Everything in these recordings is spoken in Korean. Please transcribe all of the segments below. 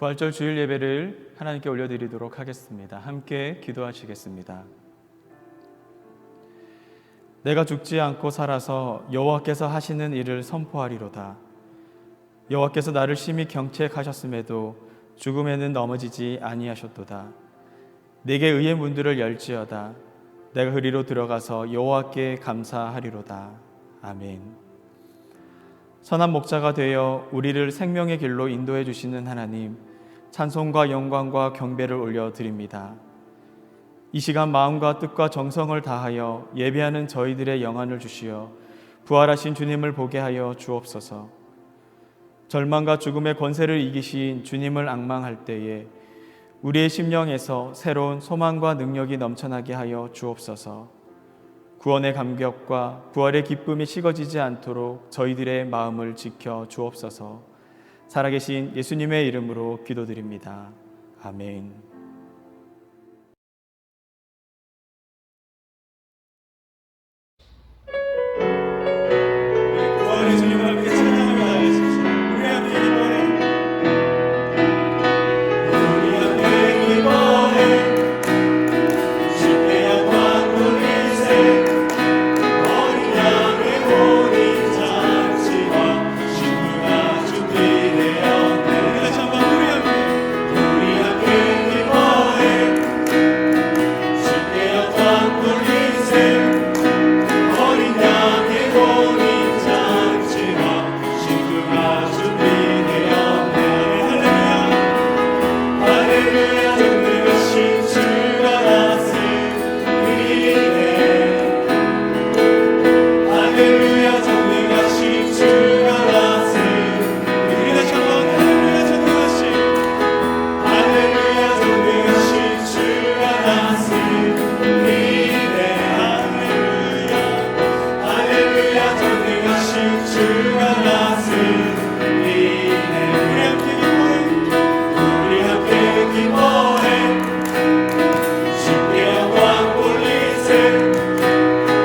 부활절 주일 예배를 하나님께 올려드리도록 하겠습니다. 함께 기도하시겠습니다. 내가 죽지 않고 살아서 여호와께서 하시는 일을 선포하리로다. 여호와께서 나를 심히 경책하셨음에도 죽음에는 넘어지지 아니하셨도다. 내게 의의 문들을 열지어다. 내가 그리로 들어가서 여호와께 감사하리로다. 아멘. 선한 목자가 되어 우리를 생명의 길로 인도해 주시는 하나님, 찬송과 영광과 경배를 올려드립니다. 이 시간 마음과 뜻과 정성을 다하여 예배하는 저희들의 영안을 주시어 부활하신 주님을 보게 하여 주옵소서. 절망과 죽음의 권세를 이기신 주님을 앙망할 때에 우리의 심령에서 새로운 소망과 능력이 넘쳐나게 하여 주옵소서. 구원의 감격과 부활의 기쁨이 식어지지 않도록 저희들의 마음을 지켜 주옵소서. 살아계신 예수님의 이름으로 기도드립니다. 아멘. 부활의 주님을 함께 찬양하며 나아가십시오. 우리 함께 기뻐해. 우리 함께 기뻐해. 주께 영광 돌리세. 어린 양의 혼인 잔치와 신부가 준비되었네. 다시 한번 우리 함께 기뻐해. 주께 영광 돌리세. 어린 양의 혼인 잔치와 신부가 준비되었네. 할렐루야. 할렐루야. 전능하신 주가 다스리네. 할렐루야. 전능하신 주가 다스리네. 다시 한번 할렐루야. 전능하신 할렐루야. 전능하신 주가 다스리네. 할렐루야. 전능하신 주가 다스리네. 우리 함께 기뻐해. 주께 영광 돌리세.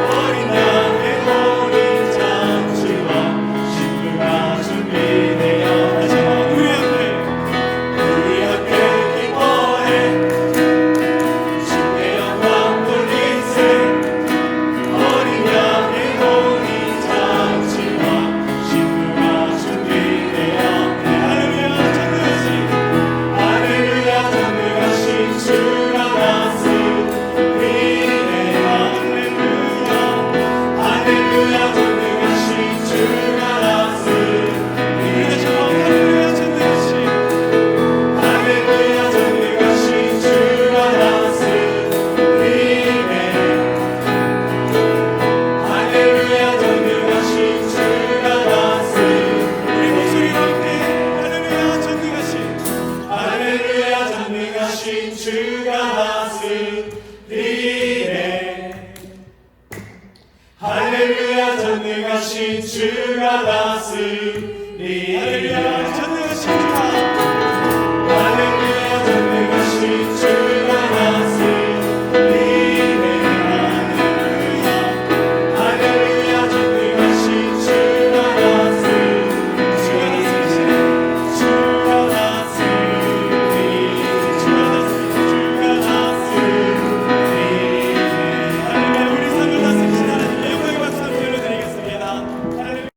어린 양의 혼인 잔치와 신부가 준비되었네. 우리 함께 기뻐해. 주께 영광 돌리세. 어린 양의 혼인 잔치와 신부가 준비되었네. 할렐루야. 전능하신 할렐루야. 전능하신 주가 다스리네. 할렐루야. 할렐루야. 전능하신 주가 다스리네. 할렐루야. 전능하신 할렐루야. 전능하신 주가 다스리네. 할렐루야. 전능하신 주가 다스리네. 우리 목소리로 함께 할렐루야. 전능하신 할렐루야. 전능하신 주가 다스리네. 할렐루야. 전능하신 주가 다스리네. 할렐루야. 전능하신 주가 할렐루야. 전능하신 주가 다스리네. 할렐루야. 전능하신 주가 다스리네. 주가 다스리네. 주가 다스리네. 할렐루야. 우리 삶을 다스리신 하나님께 영광의 박수 한번 올려드리겠습니다. 할렐루야.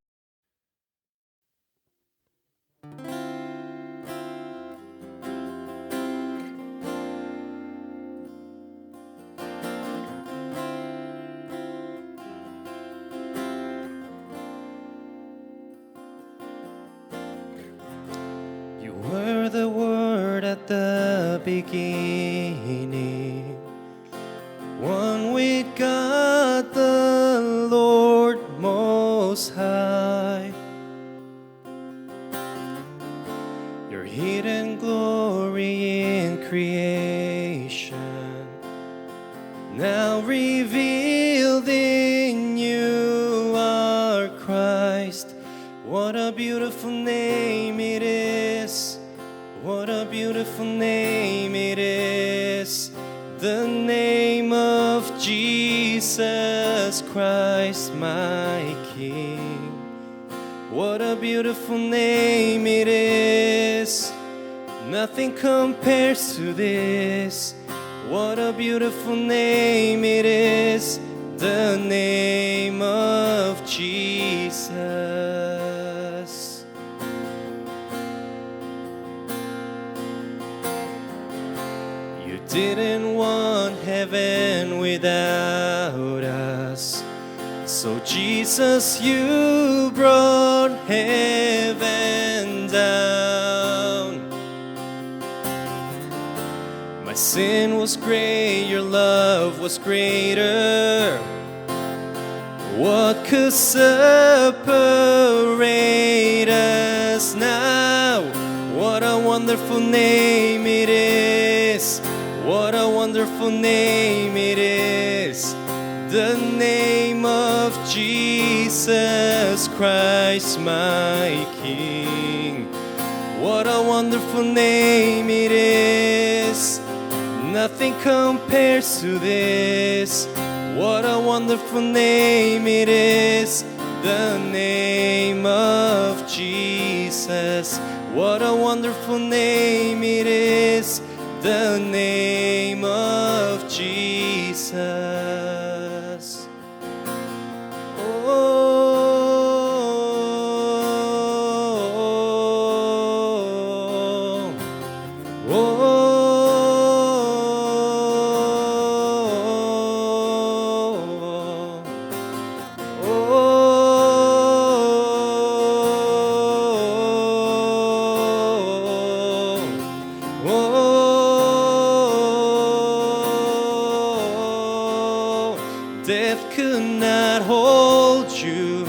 You were the Word at the beginning, one with God the Lord Most High. Your hidden glory in creation, now revealed in you are Christ. What a beautiful name it is. What a beautiful name it is. The name of Jesus Christ, my King. What a beautiful name it is. Nothing compares to this. What a beautiful name it is, the name of Jesus. You didn't want heaven without us, so Jesus, you brought heaven down. My sin was great, your love was greater. What could separate us now? What a wonderful name it is. What a wonderful name it is. The name of Jesus Christ, my King. What a wonderful name it is. Nothing compares to this. What a wonderful name it is. The name of Jesus. What a wonderful name it is. The name of Jesus. Death could not hold you.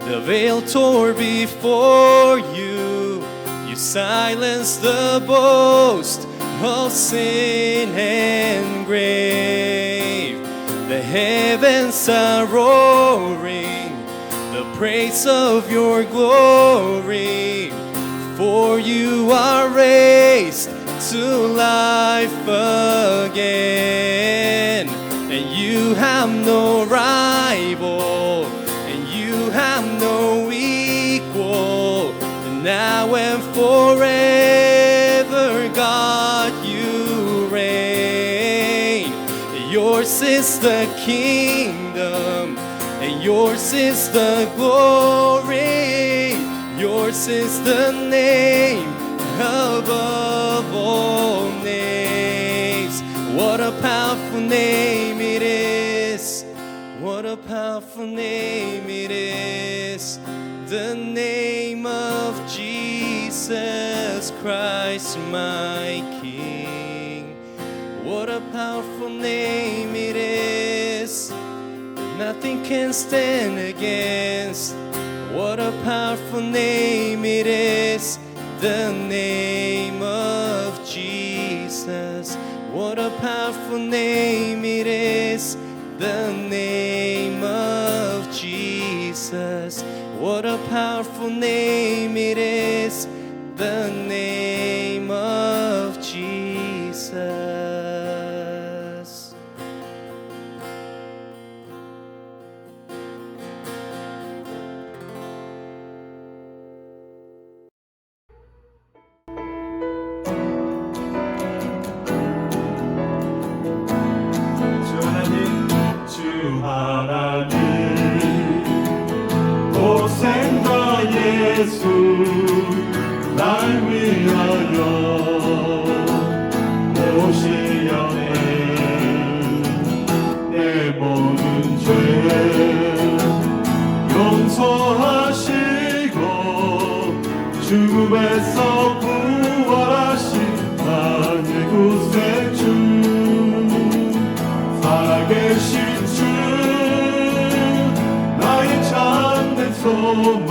The veil tore before you. You silenced the boast of sin and grave. The heavens are roaring the praise of your glory. For you are raised to life again. And you have no rival, and you have no equal. And now and forever, God, you reign. Yours is the kingdom, and yours is the glory. Yours is the name above all names. What a powerful name it is. What a powerful name it is. The name of Jesus Christ, my King. What a powerful name it is. Nothing can stand against. What a powerful name it is. The name of Jesus. What a powerful name it is. The name of Jesus. What a powerful name it is. The name of Jesus. 주 하나님 독생자 예수 날 위하여 오시려네. 내 모든 죄 용서하시고 죽음에서 부활하신 나의 구세주 살아계신 주 나의 참된 소망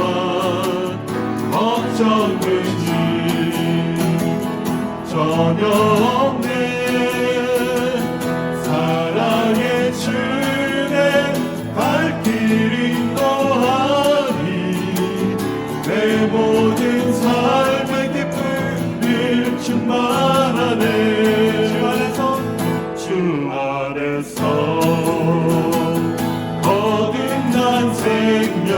걱정은지 전혀 없네. 사랑의 주내 발길 인도하니 내 모든 삶의 기쁨을 충만하네. 주 안에서 거듭 난 생명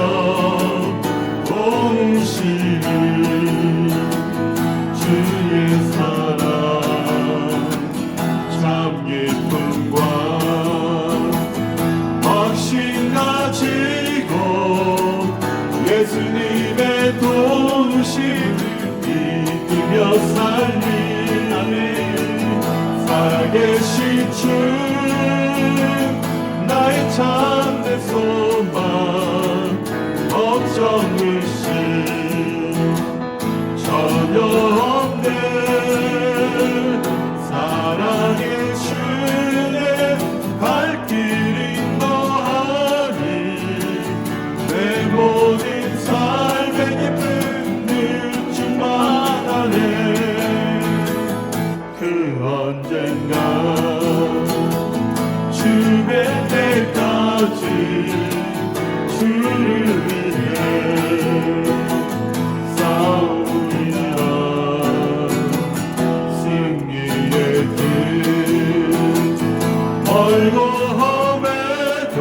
동시를 주의 사 주님의 도우심을 믿으며 살리네. 살아계신 주 나의 참된 소망 걱정 의심 전혀 없네. 사랑의 주의 발길 인도하니 내 모든 삶의 기쁨 늘 충만하네. 그 언젠가 주의 때까지 주를 위해 싸우리라. 승리의 길 멀고 험해도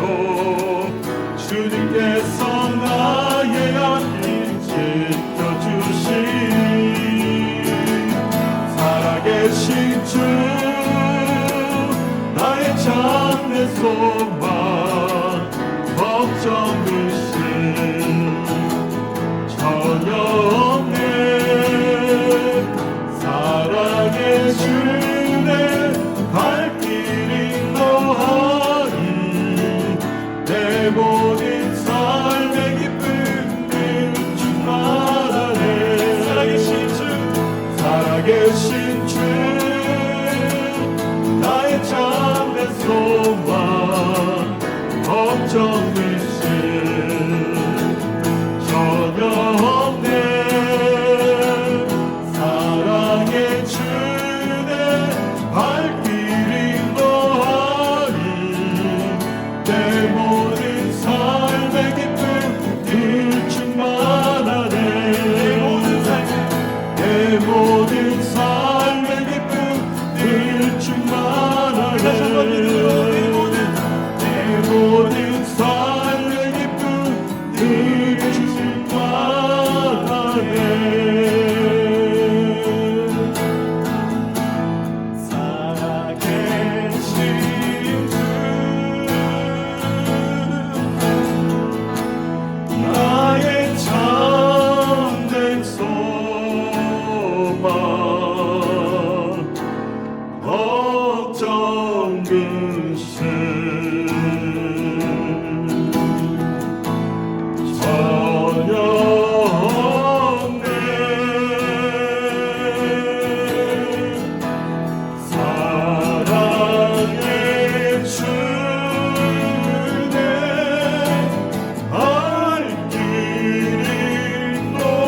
주님께서 나의 앞길 지켜주시니 살아계신 주 나의 참된 소망 걱정 의심 전혀 없네. 사랑의 주의 발길 인도하니 내 모든 삶의 기쁨 늘 충만하네. 살아계신 주 살아계신 주 나의 참된 소망 걱정 의심 전혀 없네. 사랑의 주의 발길 인도하니 내 모든 삶의 기쁨 늘 충만하네. 내 모든 삶의 기쁨 늘 충만하네. 내 모든 삶의 기쁨 늘 충만하네. 살아계신 주 나의 참된 소망 걱정 근심 전혀 없네. 사랑의 주내 발길 인도하니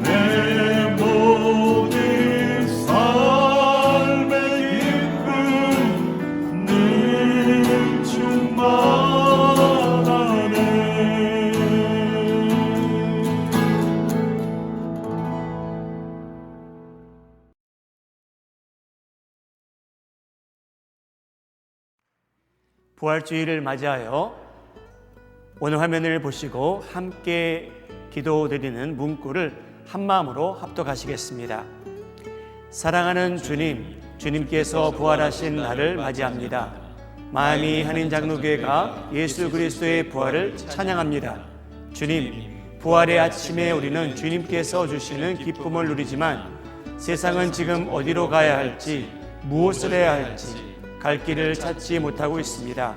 내 모든 삶의 기쁨 늘 충만하네. 부활주의를 맞이하여 오늘 화면을 보시고 함께 기도드리는 문구를 한마음으로 합독하시겠습니다. 사랑하는 주님, 주님께서 부활하신 날을 맞이합니다. 마음이 한인 장로교회가 예수 그리스도의 부활을 찬양합니다. 주님, 부활의 아침에 우리는 주님께서 주시는 기쁨을 누리지만 세상은 지금 어디로 가야 할지, 무엇을 해야 할지 갈 길을 찾지 못하고 있습니다.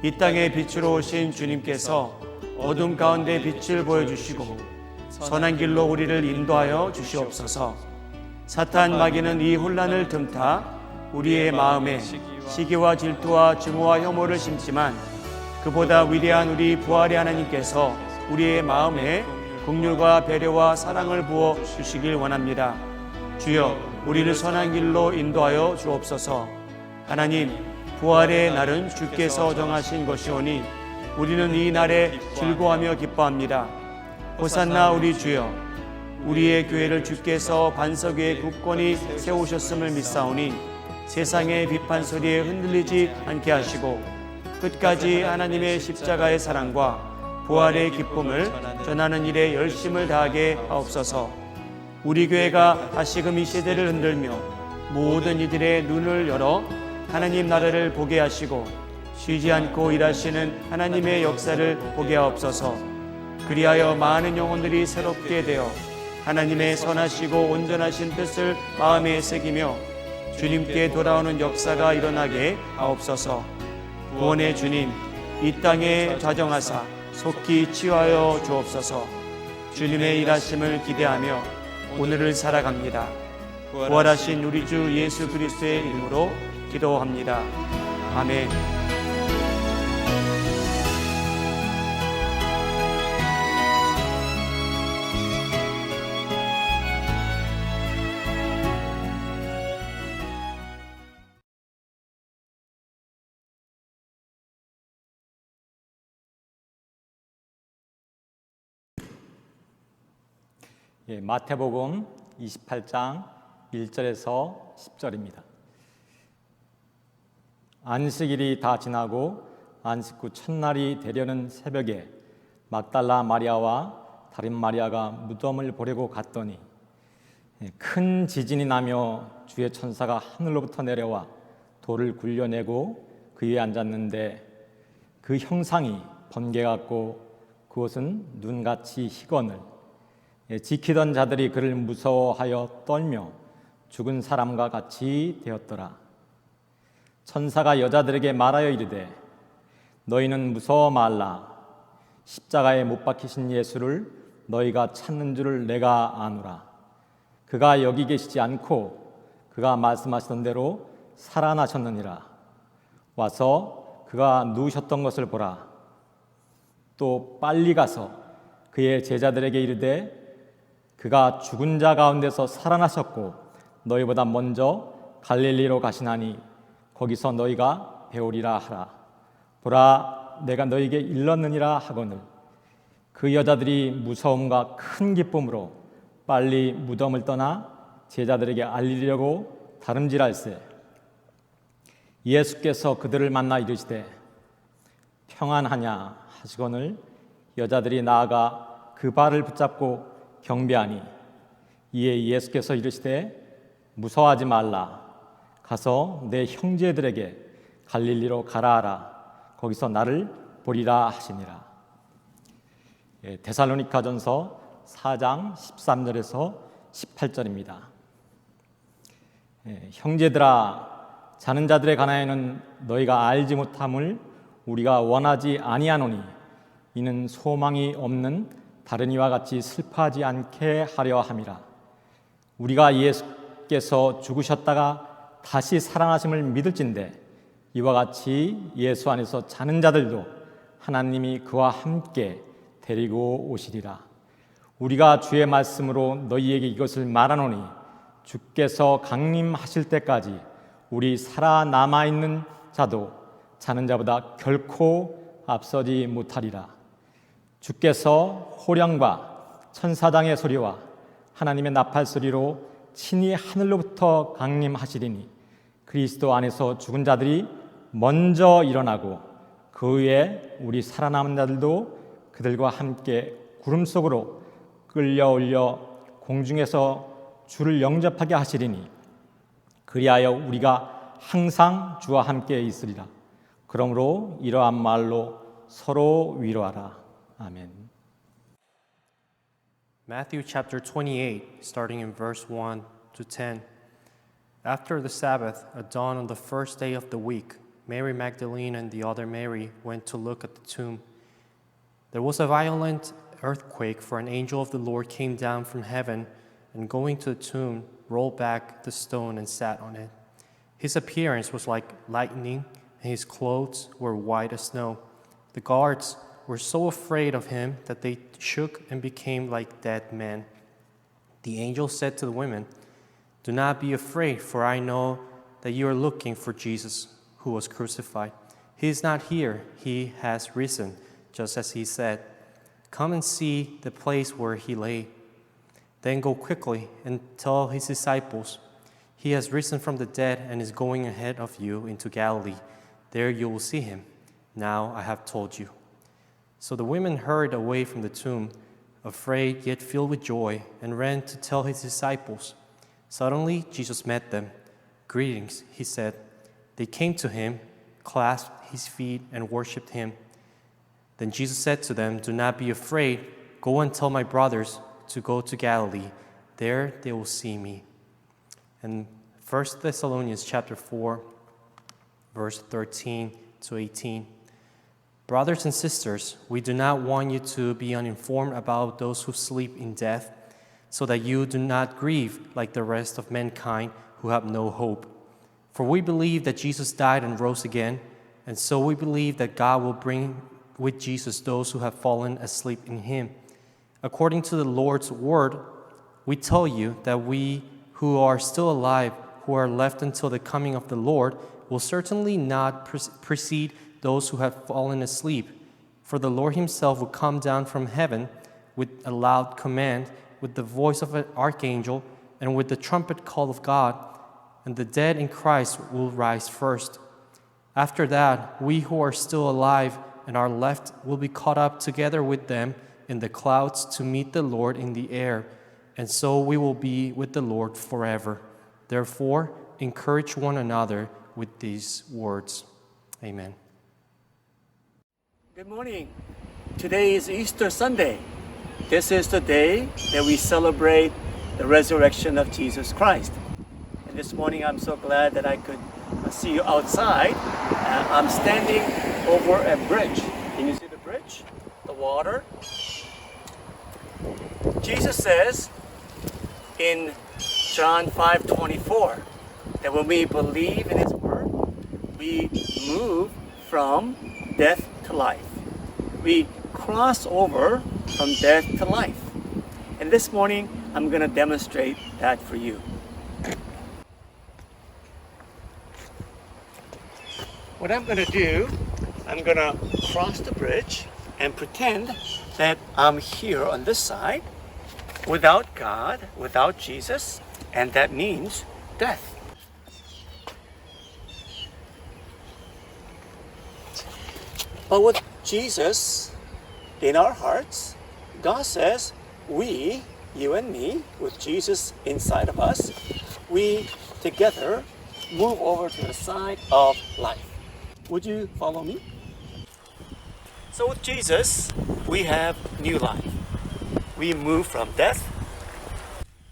이 땅에 빛으로 오신 주님께서 어둠 가운데 빛을 보여주시고 선한 길로 우리를 인도하여 주시옵소서. 사탄 마귀는 이 혼란을 틈타 우리의 마음에 시기와 질투와 증오와 혐오를 심지만 그보다 위대한 우리 부활의 하나님께서 우리의 마음에 긍휼과 배려와 사랑을 부어 주시길 원합니다. 주여, 우리를 선한 길로 인도하여 주옵소서. 하나님, 부활의 날은 주께서 정하신 것이오니 우리는 이 날에 즐거워하며 기뻐합니다. 호산나 우리 주여, 우리의 교회를 주께서 반석 위에 굳건히 세우셨음을 믿사오니 세상의 비판 소리에 흔들리지 않게 하시고 끝까지 하나님의 십자가의 사랑과 부활의 기쁨을 전하는 일에 열심을 다하게 하옵소서. 우리 교회가 다시금 이 시대를 흔들며 모든 이들의 눈을 열어 하나님 나라를 보게 하시고 쉬지 않고 일하시는 하나님의 역사를 보게 하옵소서. 그리하여 많은 영혼들이 새롭게 되어 하나님의 선하시고 온전하신 뜻을 마음에 새기며 주님께 돌아오는 역사가 일어나게 하옵소서. 구원의 주님, 이 땅에 좌정하사 속히 치유하여 주옵소서. 주님의 일하심을 기대하며 오늘을 살아갑니다. 부활하신 우리 주 예수 그리스도의 이름으로 기도합니다. 아멘. 마태복음 28장 1절에서 10절입니다. 안식일이 다 지나고 안식 후 첫날이 되려는 새벽에 막달라 마리아와 다른 마리아가 무덤을 보려고 갔더니 큰 지진이 나며 주의 천사가 하늘로부터 내려와 돌을 굴려내고 그 위에 앉았는데 그 형상이 번개 같고 그것은 눈같이 희건을 지키던 자들이 그를 무서워하여 떨며 죽은 사람과 같이 되었더라. 천사가 여자들에게 말하여 이르되 너희는 무서워 말라. 십자가에 못 박히신 예수를 너희가 찾는 줄을 내가 아노라. 그가 여기 계시지 않고 그가 말씀하시던 대로 살아나셨느니라. 와서 그가 누우셨던 것을 보라. 또 빨리 가서 그의 제자들에게 이르되 그가 죽은 자 가운데서 살아나셨고 너희보다 먼저 갈릴리로 가시나니 거기서 너희가 배우리라 하라. 보라, 내가 너희에게 일렀느니라 하거늘. 그 여자들이 무서움과 큰 기쁨으로 빨리 무덤을 떠나 제자들에게 알리려고 다름질할세. 예수께서 그들을 만나 이르시되 평안하냐 하시거늘 여자들이 나아가 그 발을 붙잡고 경배하니 이에 예수께서 이르시되 무서워하지 말라. 가서 내 형제들에게 갈릴리로 가라 하라. 거기서 나를 보리라 하시니라. 데살로니가전서 4장 13절에서 18절입니다. 형제들아, 자는 자들에 관하여는 너희가 알지 못함을 우리가 원하지 아니하노니 이는 소망이 없는 다른 이와 같이 슬퍼하지 않게 하려 함이라. 우리가 예수께서 죽으셨다가 다시 살아나심을 믿을진대 이와 같이 예수 안에서 자는 자들도 하나님이 그와 함께 데리고 오시리라. 우리가 주의 말씀으로 너희에게 이것을 말하노니 주께서 강림하실 때까지 우리 살아남아 있는 자도 자는 자보다 결코 앞서지 못하리라. 주께서 호령과 천사장의 소리와 하나님의 나팔 소리로 친히 하늘로부터 강림하시리니 그리스도 안에서 죽은 자들이 먼저 일어나고 그 후에 우리 살아남은 자들도 그들과 함께 구름 속으로 끌려 올려 공중에서 주를 영접하게 하시리니 그리하여 우리가 항상 주와 함께 있으리라. 그러므로 이러한 말로 서로 위로하라. 아멘. Matthew chapter 28, starting in verse 1 to 10. After the Sabbath, at dawn on the first day of the week, Mary Magdalene and the other Mary went to look at the tomb. There was a violent earthquake, for an angel of the Lord came down from heaven and going to the tomb, rolled back the stone and sat on it. His appearance was like lightning, and his clothes were white as snow. The guards were so afraid of him that they shook and became like dead men. The angel said to the women, "Do not be afraid, for I know that you are looking for Jesus, who was crucified. He is not here, he has risen, just as he said. Come and see the place where he lay. Then go quickly and tell his disciples, he has risen from the dead and is going ahead of you into Galilee. There you will see him. Now I have told you." So the women hurried away from the tomb, afraid yet filled with joy, and ran to tell his disciples. Suddenly Jesus met them. "Greetings," he said. They came to him, clasped his feet, and worshipped him. Then Jesus said to them, "Do not be afraid. Go and tell my brothers to go to Galilee. There they will see me." And 1 Thessalonians chapter 4, verse 13 to 18. Brothers and sisters, we do not want you to be uninformed about those who sleep in death, so that you do not grieve like the rest of mankind who have no hope. For we believe that Jesus died and rose again, and so we believe that God will bring with Jesus those who have fallen asleep in him. According to the Lord's word, we tell you that we who are still alive, who are left until the coming of the Lord, will certainly not precede those who have fallen asleep. For the Lord himself will come down from heaven with a loud command, with the voice of an archangel, and with the trumpet call of God, and the dead in Christ will rise first. After that, we who are still alive and are left will be caught up together with them in the clouds to meet the Lord in the air, and so we will be with the Lord forever. Therefore, encourage one another with these words. Amen. Good morning. Today is Easter Sunday. This is the day that we celebrate the resurrection of Jesus Christ. And this morning I'm so glad that I could see you outside. I'm standing over a bridge. Can you see the bridge? The water? Jesus says in John 5:24 that when we believe in his word, we move from death to life. We cross over from death to life. And this morning, I'm going to demonstrate that for you. What I'm going to do, I'm going to cross the bridge and pretend that I'm here on this side without God, without Jesus, and that means death. But with Jesus in our hearts, God says, we, you and me, with Jesus inside of us, we together move over to the side of life. Would you follow me? So with Jesus, we have new life. We move from death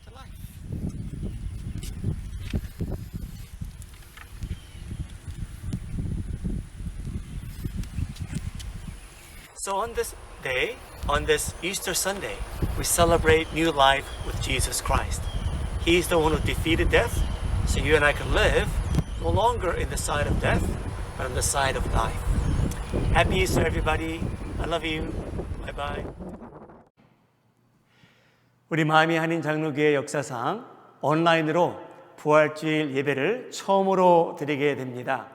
to life. So on this day, on this Easter Sunday, we celebrate new life with Jesus Christ. He's the one who defeated death, so you and I can live no longer in the side of death, but on the side of life. Happy Easter, everybody. I love you. Bye-bye. 우리 마음이 한인 장로교회 역사상 온라인으로 부활주일 예배를 처음으로 드리게 됩니다.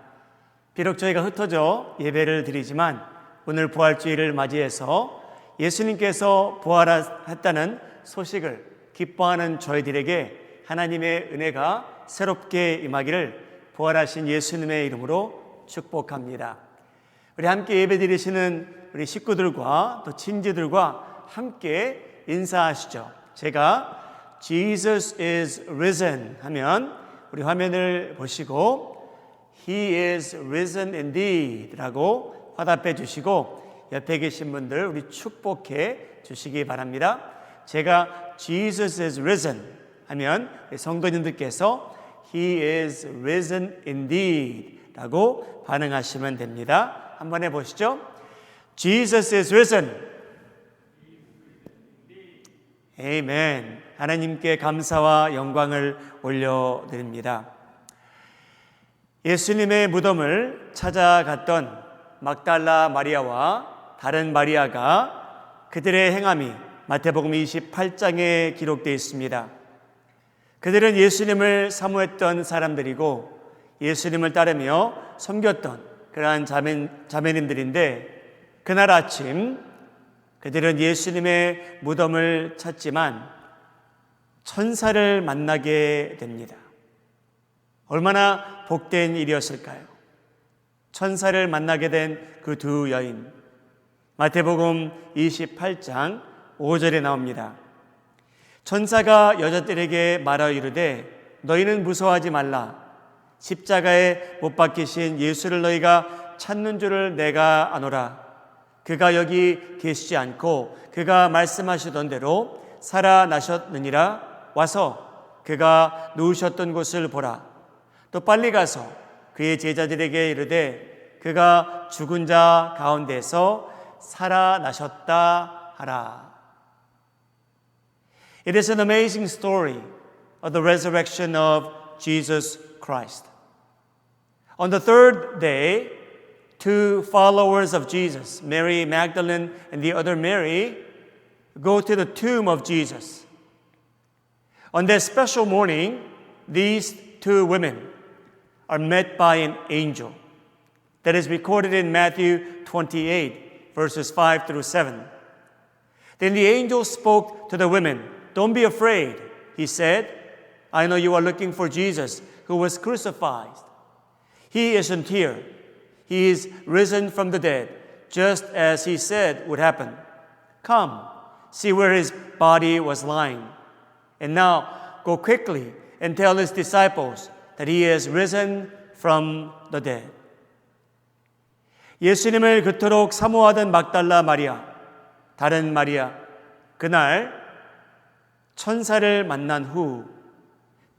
비록 저희가 흩어져 예배를 드리지만 오늘 부활주일을 맞이해서 예수님께서 부활했다는 소식을 기뻐하는 저희들에게 하나님의 은혜가 새롭게 임하기를 부활하신 예수님의 이름으로 축복합니다. 우리 함께 예배 드리시는 우리 식구들과 또 친지들과 함께 인사하시죠. 제가 Jesus is risen 하면 우리 화면을 보시고 He is risen indeed 라고 화답해 주시고 옆에 계신 분들 우리 축복해 주시기 바랍니다. 제가 Jesus is risen 하면 성도님들께서 He is risen indeed 라고 반응하시면 됩니다. 한번 해보시죠. Jesus is risen. 아멘. 하나님께 감사와 영광을 올려드립니다. 예수님의 무덤을 찾아갔던 막달라 마리아와 다른 마리아가 그들의 행함이 마태복음 28장에 기록되어 있습니다. 그들은 예수님을 사모했던 사람들이고 예수님을 따르며 섬겼던 그러한 자매님들인데 그날 아침 그들은 예수님의 무덤을 찾지만 천사를 만나게 됩니다. 얼마나 복된 일이었을까요? 천사를 만나게 된 그 두 여인. 마태복음 28장 5절에 나옵니다. 천사가 여자들에게 말하여 이르되 너희는 무서워하지 말라. 십자가에 못 박히신 예수를 너희가 찾는 줄을 내가 아노라. 그가 여기 계시지 않고 그가 말씀하시던 대로 살아나셨느니라. 와서 그가 누우셨던 곳을 보라. 또 빨리 가서 그의 제자들에게 이르되 그가 죽은 자 가운데서 살아나셨다 하라. It is an amazing story of the resurrection of Jesus Christ. On the third day, two followers of Jesus, Mary Magdalene and the other Mary, go to the tomb of Jesus. On that special morning, these two women are met by an angel. That is recorded in Matthew 28, verses 5 through 7. Then the angel spoke to the women. Don't be afraid, he said. I know you are looking for Jesus, who was crucified. He isn't here. He is risen from the dead, just as he said would happen. Come, see where his body was lying. And now go quickly and tell his disciples that he is risen from the dead. 예수님을 그토록 사모하던 막달라 마리아, 다른 마리아, 그날 천사를 만난 후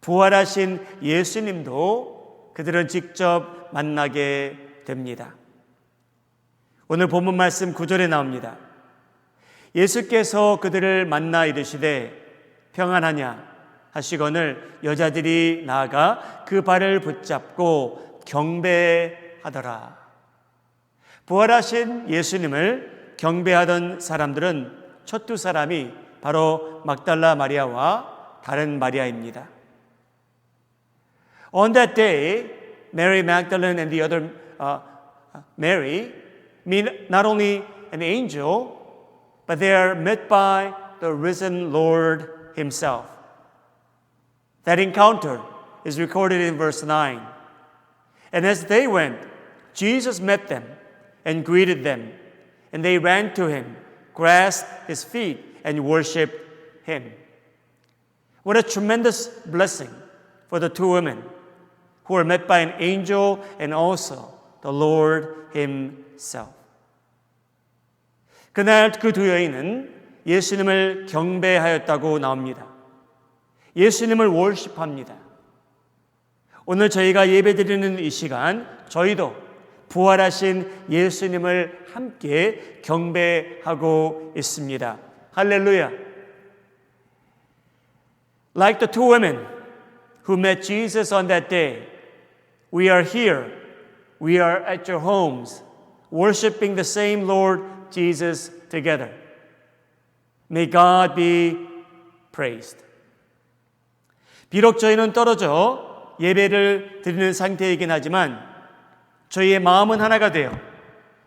부활하신 예수님도 그들은 직접 만나게 됩니다. 오늘 본문 말씀 9절에 나옵니다. 예수께서 그들을 만나 이르시되 평안하냐 하시거늘 여자들이 나아가 그 발을 붙잡고 경배하더라. 부활하신 예수님을 경배하던 사람들은 첫 두 사람이 바로 막달라 마리아와 다른 마리아입니다. On that day, Mary Magdalene and the other Mary meet not only an angel, but they are met by the risen Lord himself. That encounter is recorded in verse 9. And as they went, Jesus met them and greeted them, and they ran to him, grasped his feet, and worshiped him. What a tremendous blessing for the two women who were met by an angel and also the Lord himself. 그날 그 두 여인은 예수님을 경배하였다고 나옵니다. 예수님을 월십합니다. 오늘 저희가 예배드리는 이 시간 저희도 부활하신 예수님을 함께 경배하고 있습니다. 할렐루야. Like the two women who met Jesus on that day, we are here. We are at your homes, worshiping the same Lord Jesus together. May God be praised. 비록 저희는 떨어져 예배를 드리는 상태이긴 하지만 저희의 마음은 하나가 되어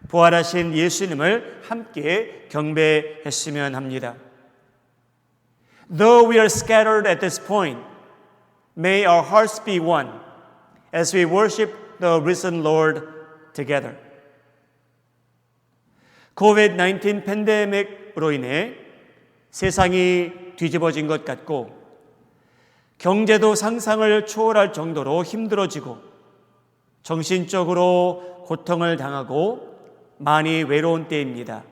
부활하신 예수님을 함께 경배했으면 합니다. Though we are scattered at this point, may our hearts be one as we worship the risen Lord together. COVID-19 팬데믹으로 인해 세상이 뒤집어진 것 같고 경제도 상상을 초월할 정도로 힘들어지고 정신적으로 고통을 당하고 많이 외로운 때입니다.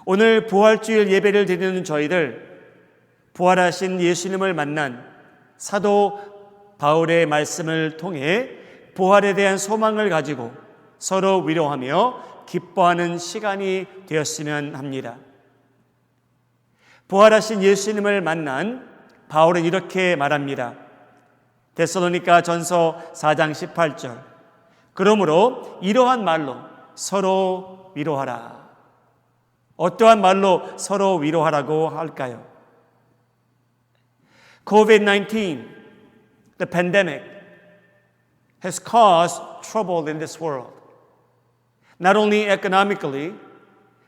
오늘 부활주일 예배를 드리는 저희들 부활하신 예수님을 만난 사도 바울의 말씀을 통해 부활에 대한 소망을 가지고 서로 위로하며 기뻐하는 시간이 되었으면 합니다. 부활하신 예수님을 만난 바울은 이렇게 말합니다. 데살로니가 전서 4장 18절. 그러므로 이러한 말로 서로 위로하라. 어떠한 말로 서로 위로하라고 할까요? COVID-19, the pandemic, has caused trouble in this world. Not only economically,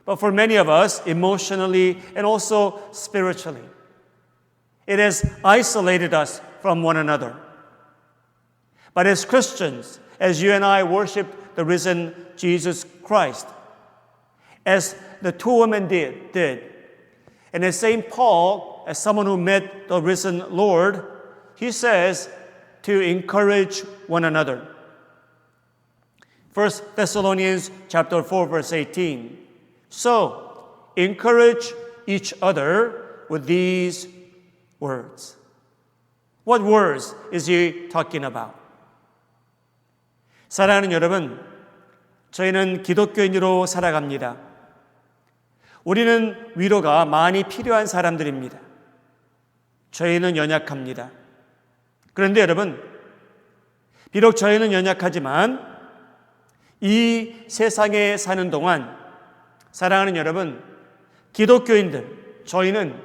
but for many of us, emotionally and also spiritually. It has isolated us from one another. But as Christians, as you and I worship the risen Jesus Christ, as the two women did, and as St. Paul, as someone who met the risen Lord, he says, to encourage one another. 1 Thessalonians chapter 4 verse 18. So, encourage each other with these words. What words is he talking about? 사랑하는 여러분, 저희는 기독교인으로 살아갑니다. 우리는 위로가 많이 필요한 사람들입니다. 저희는 연약합니다. 그런데 여러분, 비록 저희는 연약하지만 이 세상에 사는 동안 사랑하는 여러분, 기독교인들, 저희는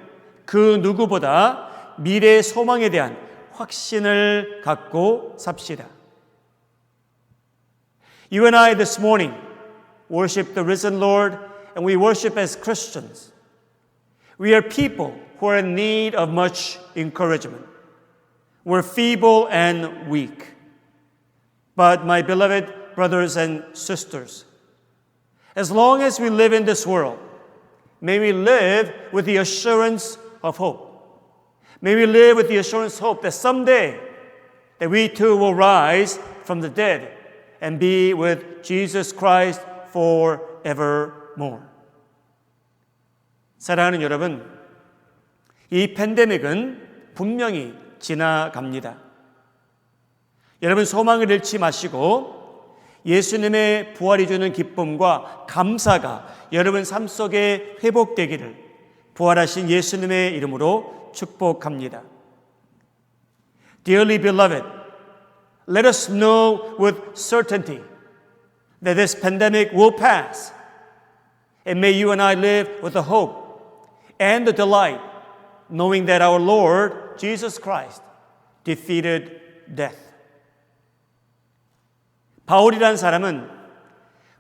그 누구보다 미래의 소망에 대한 확신을 갖고 삽시다. You and I this morning worship the risen Lord, and we worship as Christians. We are people who are in need of much encouragement. We're feeble and weak. But my beloved brothers and sisters, as long as we live in this world, may we live with the assurance of hope. May we live with the assurance of hope that someday that we too will rise from the dead and be with Jesus Christ forevermore. 사랑하는 여러분, 이 팬데믹은 분명히 지나갑니다. 여러분 소망을 잃지 마시고 예수님의 부활이 주는 기쁨과 감사가 여러분 삶 속에 회복되기를 부활하신 예수님의 이름으로 축복합니다. Dearly beloved, let us know with certainty that this pandemic will pass, and may you and I live with the hope and the delight knowing that our Lord Jesus Christ defeated death. 바울이라는 사람은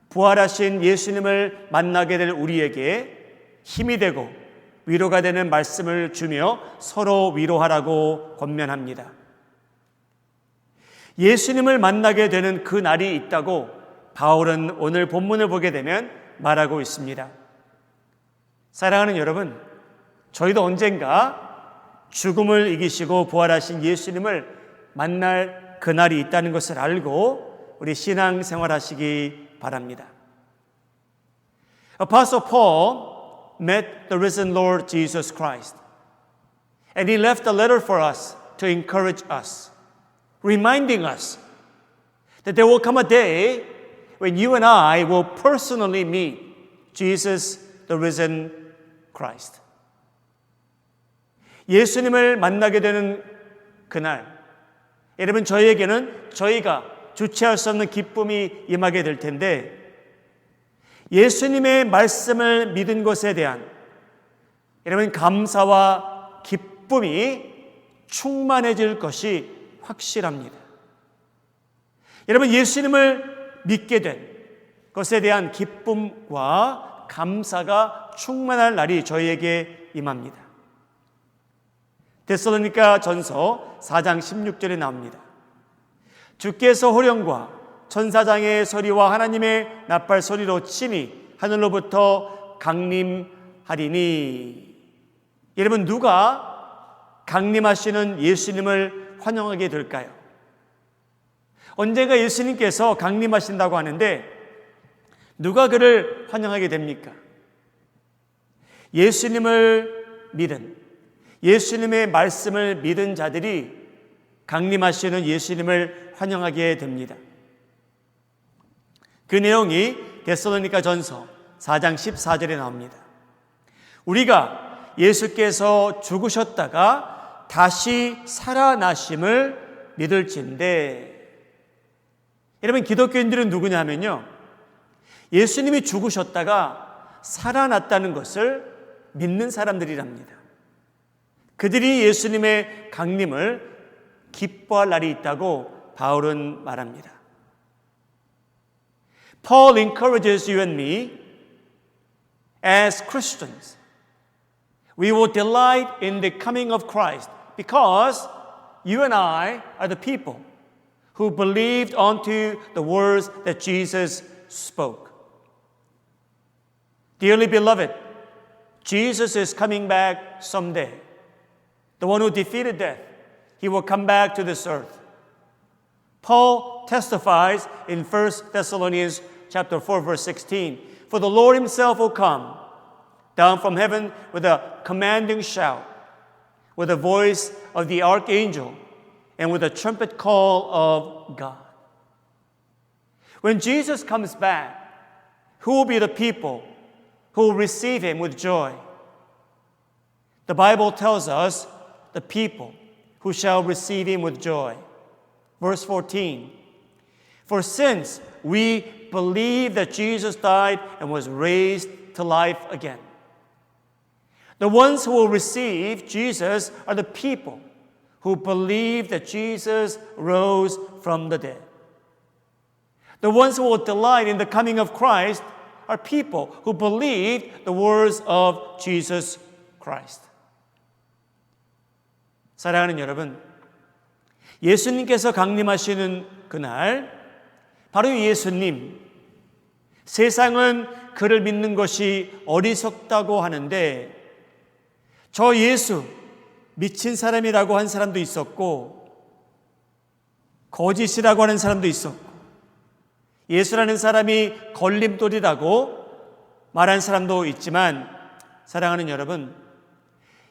부활하신 예수님을 만나게 될 우리에게 힘이 되고 위로가 되는 말씀을 주며 서로 위로하라고 권면합니다. 예수님을 만나게 되는 그 날이 있다고 바울은 오늘 본문을 보게 되면 말하고 있습니다. 사랑하는 여러분, 저희도 언젠가 죽음을 이기시고 부활하신 예수님을 만날 그날이 있다는 것을 알고 우리 신앙생활 하시기 바랍니다. Apostle Paul met the risen Lord Jesus Christ, and he left a letter for us to encourage us, reminding us that there will come a day when you and I will personally meet Jesus, the risen Christ. 예수님을 만나게 되는 그날, 여러분 저희에게는 저희가 주체할 수 없는 기쁨이 임하게 될 텐데 예수님의 말씀을 믿은 것에 대한 여러분 감사와 기쁨이 충만해질 것이 확실합니다. 여러분 예수님을 믿게 된 것에 대한 기쁨과 감사가 충만할 날이 저희에게 임합니다. 데살로니가 전서 4장 16절에 나옵니다. 주께서 호령과 천사장의 소리와 하나님의 나팔 소리로 친히 하늘로부터 강림하리니. 여러분 누가 강림하시는 예수님을 환영하게 될까요? 언젠가 예수님께서 강림하신다고 하는데 누가 그를 환영하게 됩니까? 예수님을 믿은, 예수님의 말씀을 믿은 자들이 강림하시는 예수님을 환영하게 됩니다. 그 내용이 데살로니가 전서 4장 14절에 나옵니다. 우리가 예수께서 죽으셨다가 다시 살아나심을 믿을진대. 여러분 기독교인들은 누구냐 하면요, 예수님이 죽으셨다가 살아났다는 것을 믿는 사람들이랍니다. 그들이 예수님의 강림을 기뻐할 날이 있다고 바울은 말합니다. Paul encourages you and me as Christians. We will delight in the coming of Christ because you and I are the people who believed onto the words that Jesus spoke. Dearly beloved, Jesus is coming back someday. The one who defeated death, he will come back to this earth. Paul testifies in 1 Thessalonians chapter 4 verse 16, "For the Lord himself will come down from heaven with a commanding shout, with the voice of the archangel, and with a trumpet call of God." When Jesus comes back, who will be the people who will receive him with joy? The Bible tells us the people who shall receive him with joy. Verse 14, "For since we believe that Jesus died and was raised to life again." The ones who will receive Jesus are the people who believe that Jesus rose from the dead. The ones who will delight in the coming of Christ are people who believe the words of Jesus Christ. 사랑하는 여러분, 예수님께서 강림하시는 그날, 바로 예수님, 세상은 그를 믿는 것이 어리석다고 하는데, 저 예수, 미친 사람이라고 한 사람도 있었고, 거짓이라고 하는 사람도 있었고, 예수라는 사람이 걸림돌이라고 말한 사람도 있지만, 사랑하는 여러분,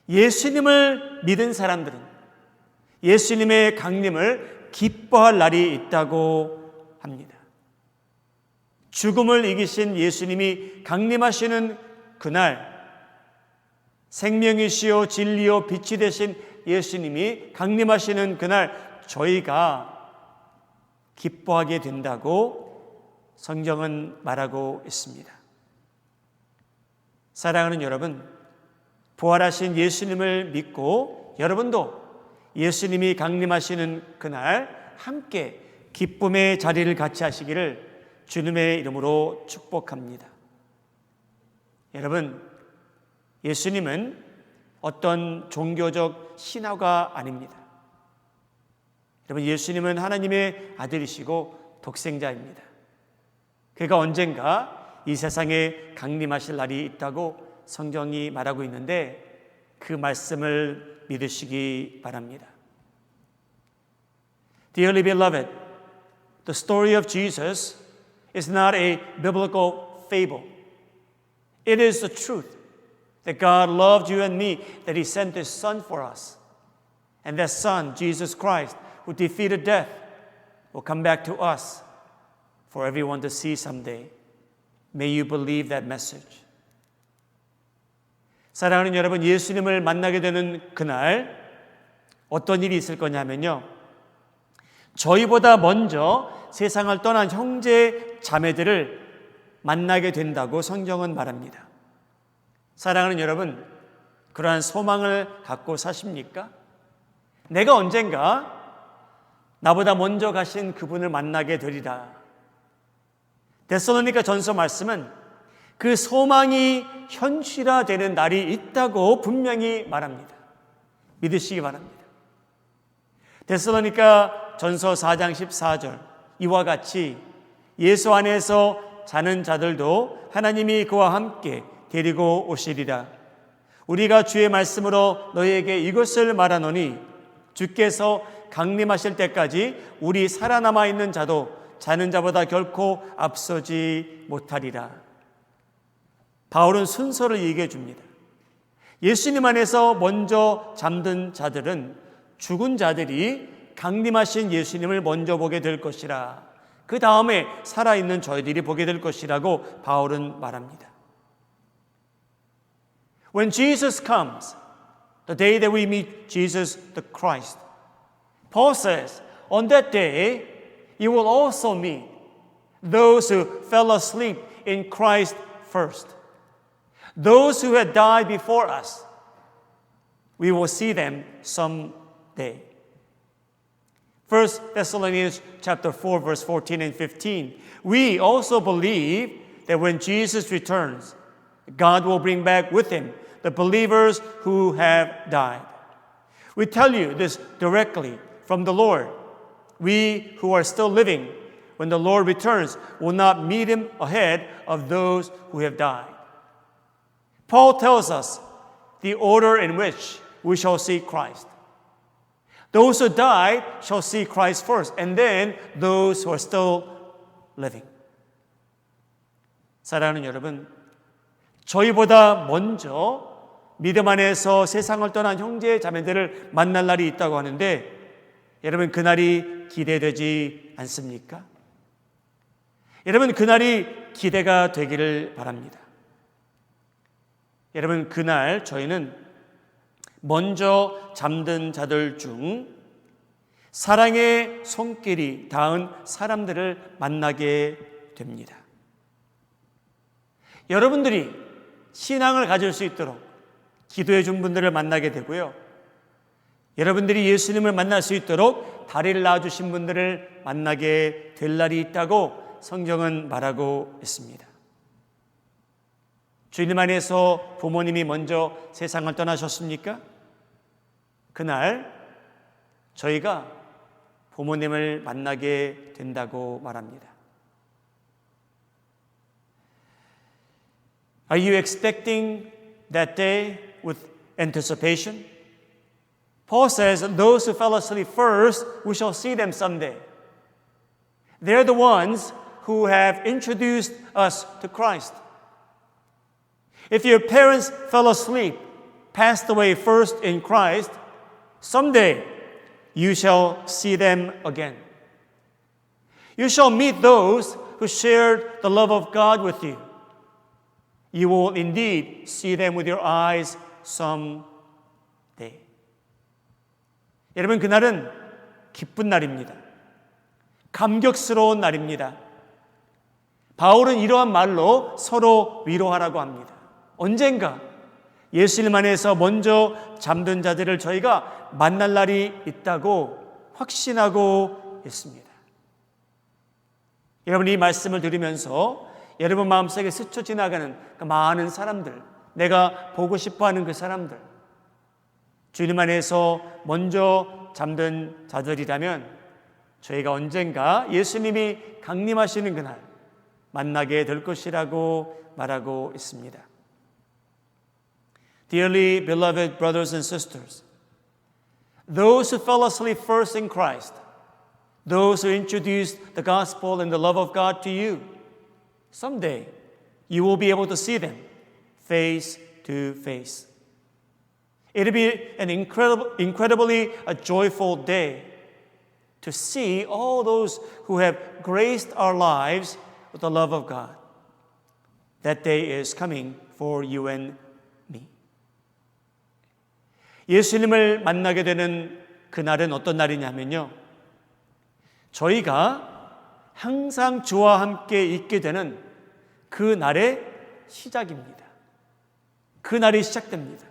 예수님을 믿은 사람들은 예수님의 강림을 기뻐할 날이 있다고 합니다. 죽음을 이기신 예수님이 강림하시는 그날, 생명이시요 진리요 빛이 되신 예수님이 강림하시는 그날 저희가 기뻐하게 된다고 성경은 말하고 있습니다. 사랑하는 여러분, 부활하신 예수님을 믿고 여러분도 예수님이 강림하시는 그날 함께 기쁨의 자리를 같이 하시기를 주님의 이름으로 축복합니다. 여러분, 예수님은 어떤 종교적 신화가 아닙니다. 여러분, 예수님은 하나님의 아들이시고 독생자입니다. 그가 언젠가 이 세상에 강림하실 날이 있다고 성경이 말하고 있는데 그 말씀을 믿으시기 바랍니다. Dearly beloved, the story of Jesus is not a biblical fable. It is the truth that God loved you and me, that he sent his Son for us. And that Son, Jesus Christ, who defeated death, will come back to us for everyone to see someday. May you believe that message. 사랑하는 여러분, 예수님을 만나게 되는 그날 어떤 일이 있을 거냐면요, 저희보다 먼저 세상을 떠난 형제 자매들을 만나게 된다고 성경은 말합니다. 사랑하는 여러분, 그러한 소망을 갖고 사십니까? 내가 언젠가 나보다 먼저 가신 그분을 만나게 되리라. 데살로니가 전서 말씀은 그 소망이 현실화되는 날이 있다고 분명히 말합니다. 믿으시기 바랍니다. 데살로니가 전서 4장 14절, 이와 같이 예수 안에서 자는 자들도 하나님이 그와 함께 데리고 오시리라. 우리가 주의 말씀으로 너희에게 이것을 말하노니 주께서 강림하실 때까지 우리 살아남아 있는 자도 자는 자보다 결코 앞서지 못하리라. 바울은 순서를 얘기해 줍니다. 예수님 안에서 먼저 잠든 자들은 죽은 자들이 강림하신 예수님을 먼저 보게 될 것이라. 그 다음에 살아있는 저희들이 보게 될 것이라고 바울은 말합니다. When Jesus comes, the day that we meet Jesus the Christ, Paul says, on that day, you will also meet those who fell asleep in Christ first. Those who had died before us, we will see them someday. 1 Thessalonians chapter 4, verse 14 and 15. We also believe that when Jesus returns, God will bring back with him the believers who have died. We tell you this directly from the Lord. We who are still living, when the Lord returns, will not meet him ahead of those who have died. Paul tells us the order in which we shall see Christ. Those who died shall see Christ first, and then those who are still living. 사랑하는 여러분, 저희보다 먼저 믿음 안에서 세상을 떠난 형제 자매들을 만날 날이 있다고 하는데 여러분 그날이 기대되지 않습니까? 여러분 그날이 기대가 되기를 바랍니다. 여러분 그날 저희는 먼저 잠든 자들 중 사랑의 손길이 닿은 사람들을 만나게 됩니다. 여러분들이 신앙을 가질 수 있도록 기도해 준 분들을 만나게 되고요. 여러분들이 예수님을 만날 수 있도록 다리를 놔주신 분들을 만나게 될 날이 있다고 성경은 말하고 있습니다. 주님 안에서 부모님이 먼저 세상을 떠나셨습니까? 그날 저희가 부모님을 만나게 된다고 말합니다. Are you expecting that day with anticipation? Paul says, those who fell asleep first, we shall see them someday. They're the ones who have introduced us to Christ. If your parents fell asleep, passed away first in Christ, someday you shall see them again. You shall meet those who shared the love of God with you. You will indeed see them with your eyes someday. 여러분 그날은 기쁜 날입니다. 감격스러운 날입니다. 바울은 이러한 말로 서로 위로하라고 합니다. 언젠가 예수님 안에서 먼저 잠든 자들을 저희가 만날 날이 있다고 확신하고 있습니다. 여러분 이 말씀을 들으면서 여러분 마음속에 스쳐 지나가는 그 많은 사람들, 내가 보고 싶어하는 그 사람들, 주님 안에서 먼저 잠든 자들이라면 저희가 언젠가 예수님이 강림하시는 그날 만나게 될 것이라고 말하고 있습니다. Dearly beloved brothers and sisters, those who fell asleep first in Christ, those who introduced the gospel and the love of God to you, someday you will be able to see them face to face. It'll be an incredibly a joyful day to see all those who have graced our lives with the love of God. That day is coming for you and me. 예수님을 만나게 되는 그날은 어떤 날이냐면요. 저희가 항상 주와 함께 있게 되는 그 날의 시작입니다. 그 날이 시작됩니다.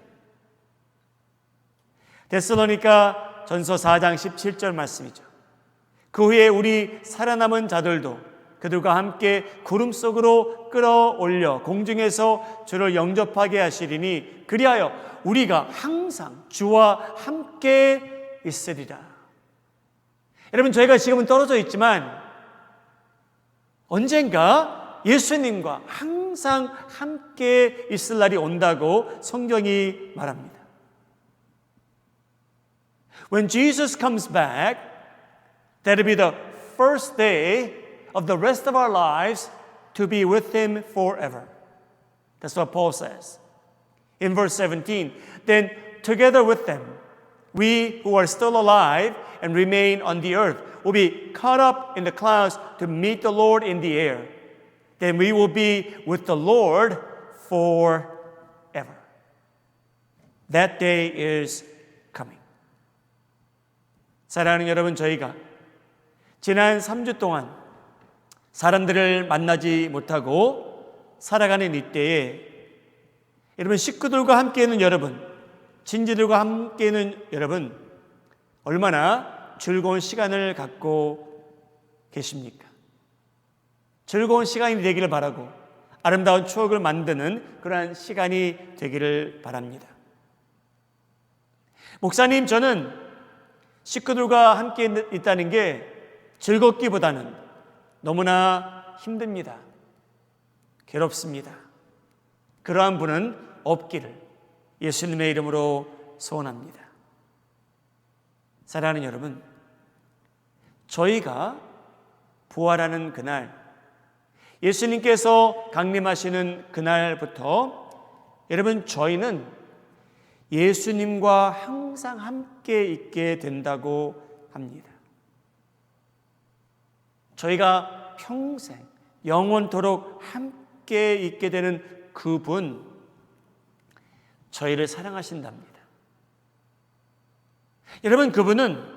데살로니가 전서 4장 17절 말씀이죠. 그 후에 우리 살아남은 자들도 그들과 함께 구름 속으로 끌어올려 공중에서 주를 영접하게 하시리니 그리하여 우리가 항상 주와 함께 있으리라. 여러분 저희가 지금은 떨어져 있지만 언젠가 예수님과 항상 함께 있을 날이 온다고 성경이 말합니다. When Jesus comes back, that'll be the first day of the rest of our lives to be with Him forever. That's what Paul says. In verse 17, then together with them, we who are still alive and remain on the earth will be caught up in the clouds to meet the Lord in the air. Then we will be with the Lord forever. That day is coming. 사랑하는 여러분, 저희가 지난 3주 동안 사람들을 만나지 못하고 살아가는 이때에 여러분 식구들과 함께 있는 여러분, 친지들과 함께 있는 여러분 얼마나 즐거운 시간을 갖고 계십니까? 즐거운 시간이 되기를 바라고 아름다운 추억을 만드는 그러한 시간이 되기를 바랍니다. 목사님, 저는 식구들과 함께 있다는 게 즐겁기보다는 너무나 힘듭니다. 괴롭습니다. 그러한 분은 없기를 예수님의 이름으로 소원합니다. 사랑하는 여러분, 저희가 부활하는 그날, 예수님께서 강림하시는 그날부터 여러분, 저희는 예수님과 항상 함께 있게 된다고 합니다. 저희가 평생 영원토록 함께 있게 되는 그분, 저희를 사랑하신답니다. 여러분, 그분은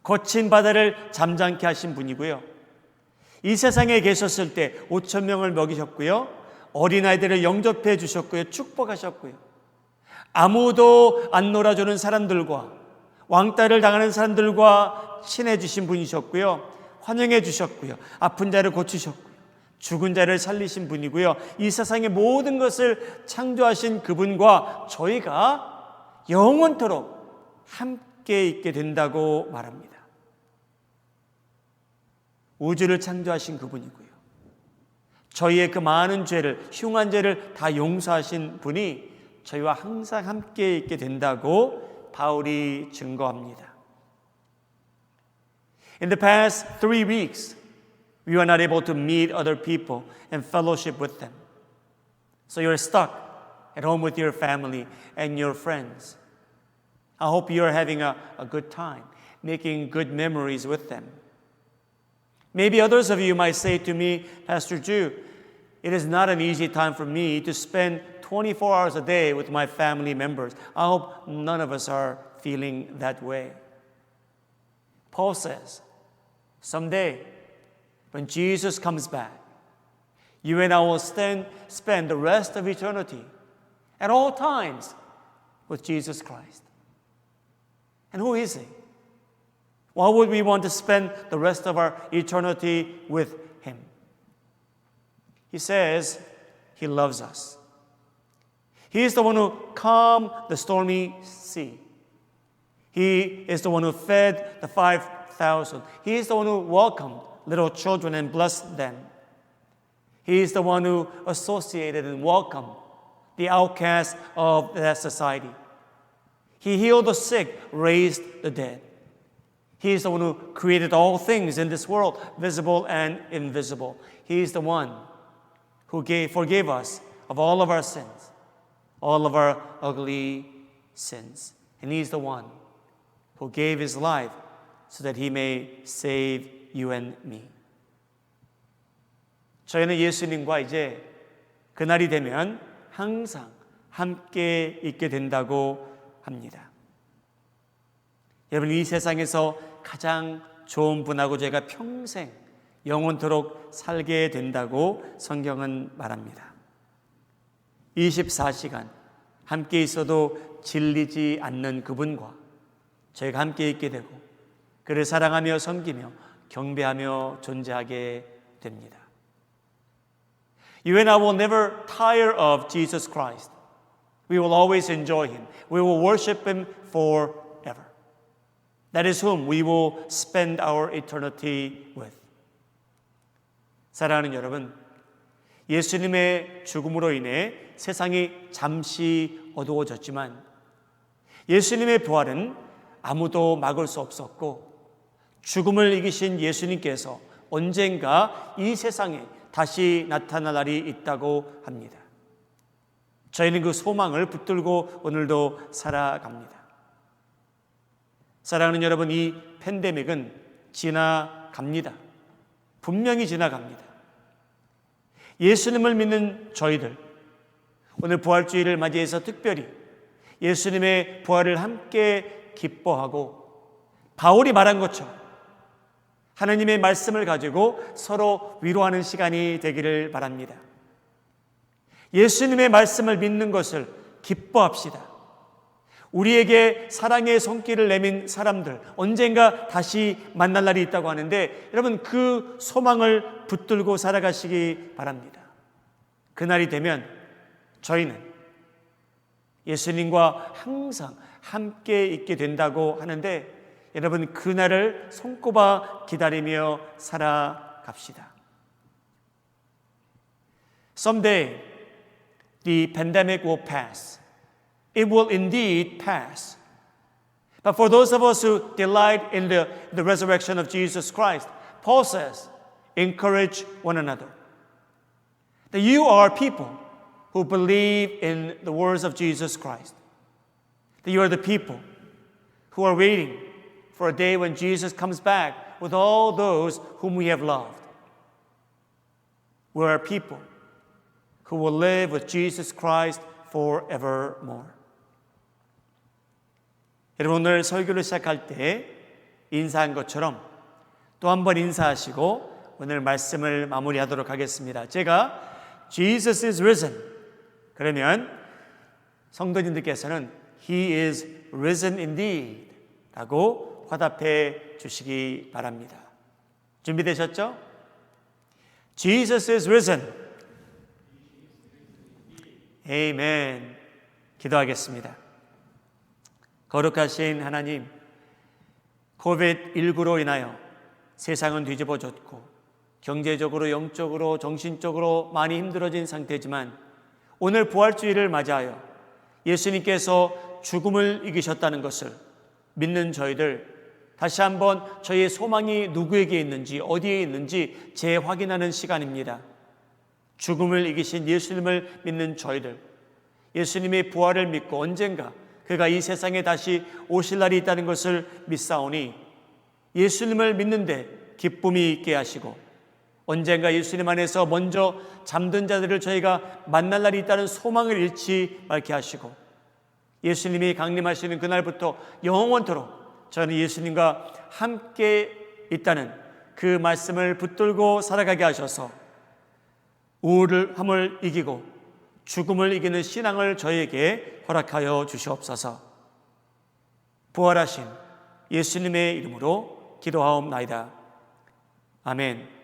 거친 바다를 잠잠케 하신 분이고요, 이 세상에 계셨을 때 5천 명을 먹이셨고요, 어린아이들을 영접해 주셨고요, 축복하셨고요, 아무도 안 놀아주는 사람들과 왕따를 당하는 사람들과 친해주신 분이셨고요, 환영해 주셨고요, 아픈 자를 고치셨고요, 죽은 자를 살리신 분이고요, 이 세상의 모든 것을 창조하신 그분과 저희가 영원토록 함께 있게 된다고 말합니다. 우주를 창조하신 그분이고요, 저희의 그 많은 죄를, 흉한 죄를 다 용서하신 분이 저희와 항상 함께 있게 된다고 바울이 증거합니다. In the past 3 weeks, we were not able to meet other people and fellowship with them. So you're stuck at home with your family and your friends. I hope you're having a good time, making good memories with them. Maybe others of you might say to me, Pastor Ju, it is not an easy time for me to spend 24 hours a day with my family members. I hope none of us are feeling that way. Paul says, someday, when Jesus comes back, you and I will spend the rest of eternity at all times with Jesus Christ. And who is He? Why would we want to spend the rest of our eternity with Him? He says He loves us. He is the one who calmed the stormy sea. He is the one who fed the 5,000. He is the one who welcomed little children and blessed them. He is the one who associated and welcomed the outcasts of that society. He healed the sick, raised the dead. He is the one who created all things in this world, visible and invisible. He is the one who forgave us of all of our sins, all of our ugly sins. And He is the one who gave His life so that He may save you and me. 저희는 예수님과 이제 그날이 되면 항상 함께 있게 된다고 합니다. 여러분, 이 세상에서 가장 좋은 분하고 저희가 평생 영원토록 살게 된다고 성경은 말합니다. 24시간 함께 있어도 질리지 않는 그분과 저희가 함께 있게 되고 그를 사랑하며 섬기며 경배하며 존재하게 됩니다. You and I will never tire of Jesus Christ. We will always enjoy Him. We will worship Him forever. That is whom we will spend our eternity with. 사랑하는 여러분, 예수님의 죽음으로 인해 세상이 잠시 어두워졌지만 예수님의 부활은 아무도 막을 수 없었고 죽음을 이기신 예수님께서 언젠가 이 세상에 다시 나타날 날이 있다고 합니다. 저희는 그 소망을 붙들고 오늘도 살아갑니다. 사랑하는 여러분, 이 팬데믹은 지나갑니다. 분명히 지나갑니다. 예수님을 믿는 저희들, 오늘 부활주의를 맞이해서 특별히 예수님의 부활을 함께 기뻐하고 바울이 말한 것처럼 하나님의 말씀을 가지고 서로 위로하는 시간이 되기를 바랍니다. 예수님의 말씀을 믿는 것을 기뻐합시다. 우리에게 사랑의 손길을 내민 사람들 언젠가 다시 만날 날이 있다고 하는데 여러분, 그 소망을 붙들고 살아가시기 바랍니다. 그날이 되면 저희는 예수님과 항상 함께 있게 된다고 하는데 여러분, 그날을 손꼽아 기다리며 살아갑시다. Someday the pandemic will pass. It will indeed pass. But for those of us who delight in the resurrection of Jesus Christ, Paul says, encourage one another. That you are people who believe in the words of Jesus Christ. That you are the people who are waiting for a day when Jesus comes back with all those whom we have loved. We are people who will live with Jesus Christ forevermore. 여러분, 오늘 설교를 시작할 때 인사한 것처럼 또 한 번 인사하시고 오늘 말씀을 마무리하도록 하겠습니다. 제가 Jesus is risen 그러면 성도님들께서는 He is risen indeed 라고 화답해 주시기 바랍니다. 준비되셨죠? Jesus is risen. 아멘. 기도하겠습니다. 거룩하신 하나님, 코비드19로 인하여 세상은 뒤집어졌고 경제적으로, 영적으로, 정신적으로 많이 힘들어진 상태지만 오늘 부활주의를 맞이하여 예수님께서 죽음을 이기셨다는 것을 믿는 저희들 다시 한번 저희의 소망이 누구에게 있는지 어디에 있는지 재확인하는 시간입니다. 죽음을 이기신 예수님을 믿는 저희들, 예수님의 부활을 믿고 언젠가 그가 이 세상에 다시 오실 날이 있다는 것을 믿사오니 예수님을 믿는데 기쁨이 있게 하시고 언젠가 예수님 안에서 먼저 잠든 자들을 저희가 만날 날이 있다는 소망을 잃지 말게 하시고 예수님이 강림하시는 그날부터 영원토록 저는 예수님과 함께 있다는 그 말씀을 붙들고 살아가게 하셔서 우울함을 이기고 죽음을 이기는 신앙을 저에게 허락하여 주시옵소서. 부활하신 예수님의 이름으로 기도하옵나이다. 아멘.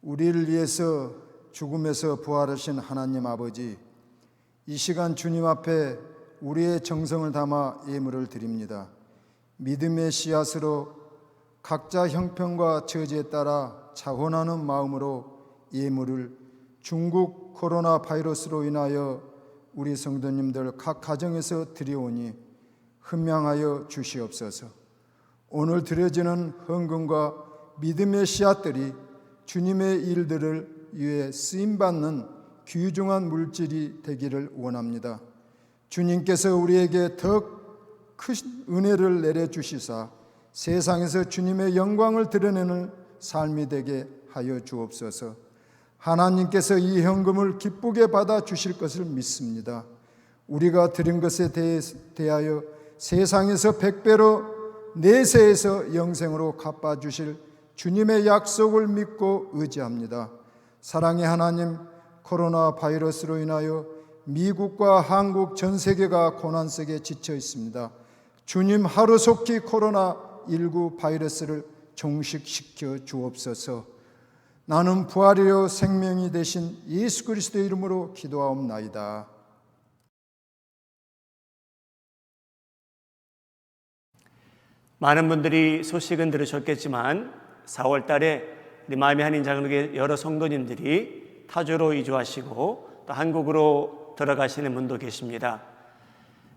우리를 위해서 죽음에서 부활하신 하나님 아버지, 이 시간 주님 앞에 우리의 정성을 담아 예물을 드립니다. 믿음의 씨앗으로 각자 형편과 처지에 따라 자원하는 마음으로 예물을 중국 코로나 바이러스로 인하여 우리 성도님들 각 가정에서 드리오니 흠양하여 주시옵소서. 오늘 드려지는 헌금과 믿음의 씨앗들이 주님의 일들을 위해 쓰임받는 귀중한 물질이 되기를 원합니다. 주님께서 우리에게 더 큰 은혜를 내려주시사 세상에서 주님의 영광을 드러내는 삶이 되게 하여 주옵소서. 하나님께서 이 현금을 기쁘게 받아 주실 것을 믿습니다. 우리가 드린 것에 대하여 세상에서 100배로 내세에서 영생으로 갚아주실 주님의 약속을 믿고 의지합니다. 사랑의 하나님, 코로나 바이러스로 인하여 미국과 한국 전 세계가 고난 속에 지쳐 있습니다. 주님 하루속히 코로나19 바이러스를 종식시켜 주옵소서. 나는 부활이요 생명이 되신 예수 그리스도의 이름으로 기도하옵나이다. 많은 분들이 소식은 들으셨겠지만 4월 달에 우리 마음의 한인 장로교회 여러 성도님들이 타주로 이주하시고 또 한국으로 들어가시는 분도 계십니다.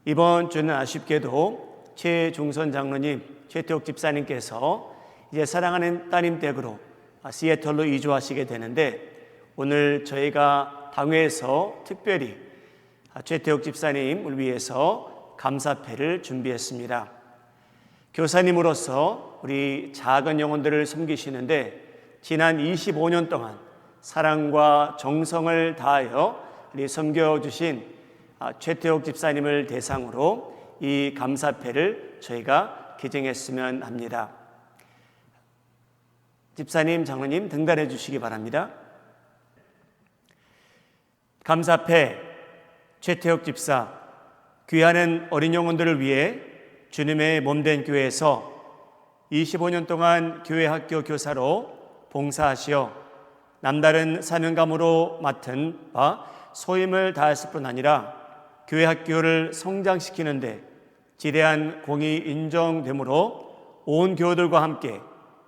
이번 주는 아쉽게도 최중선 장로님, 최태옥 집사님께서 이제 사랑하는 따님 댁으로 시애틀로 이주하시게 되는데, 오늘 저희가 당회에서 특별히 최태옥 집사님을 위해서 감사패를 준비했습니다. 교사님으로서 우리 작은 영혼들을 섬기시는데 지난 25년 동안 사랑과 정성을 다하여 우리 섬겨주신 최태옥 집사님을 대상으로 이 감사패를 저희가 기증했으면 합니다. 집사님, 장로님 등단해 주시기 바랍니다. 감사패 최태옥 집사, 귀하는 어린 영혼들을 위해 주님의 몸된 교회에서 25년 동안 교회 학교 교사로 봉사하시어 남다른 사명감으로 맡은 바 소임을 다했을 뿐 아니라 교회 학교를 성장시키는 데 지대한 공이 인정되므로 온 교우들과 함께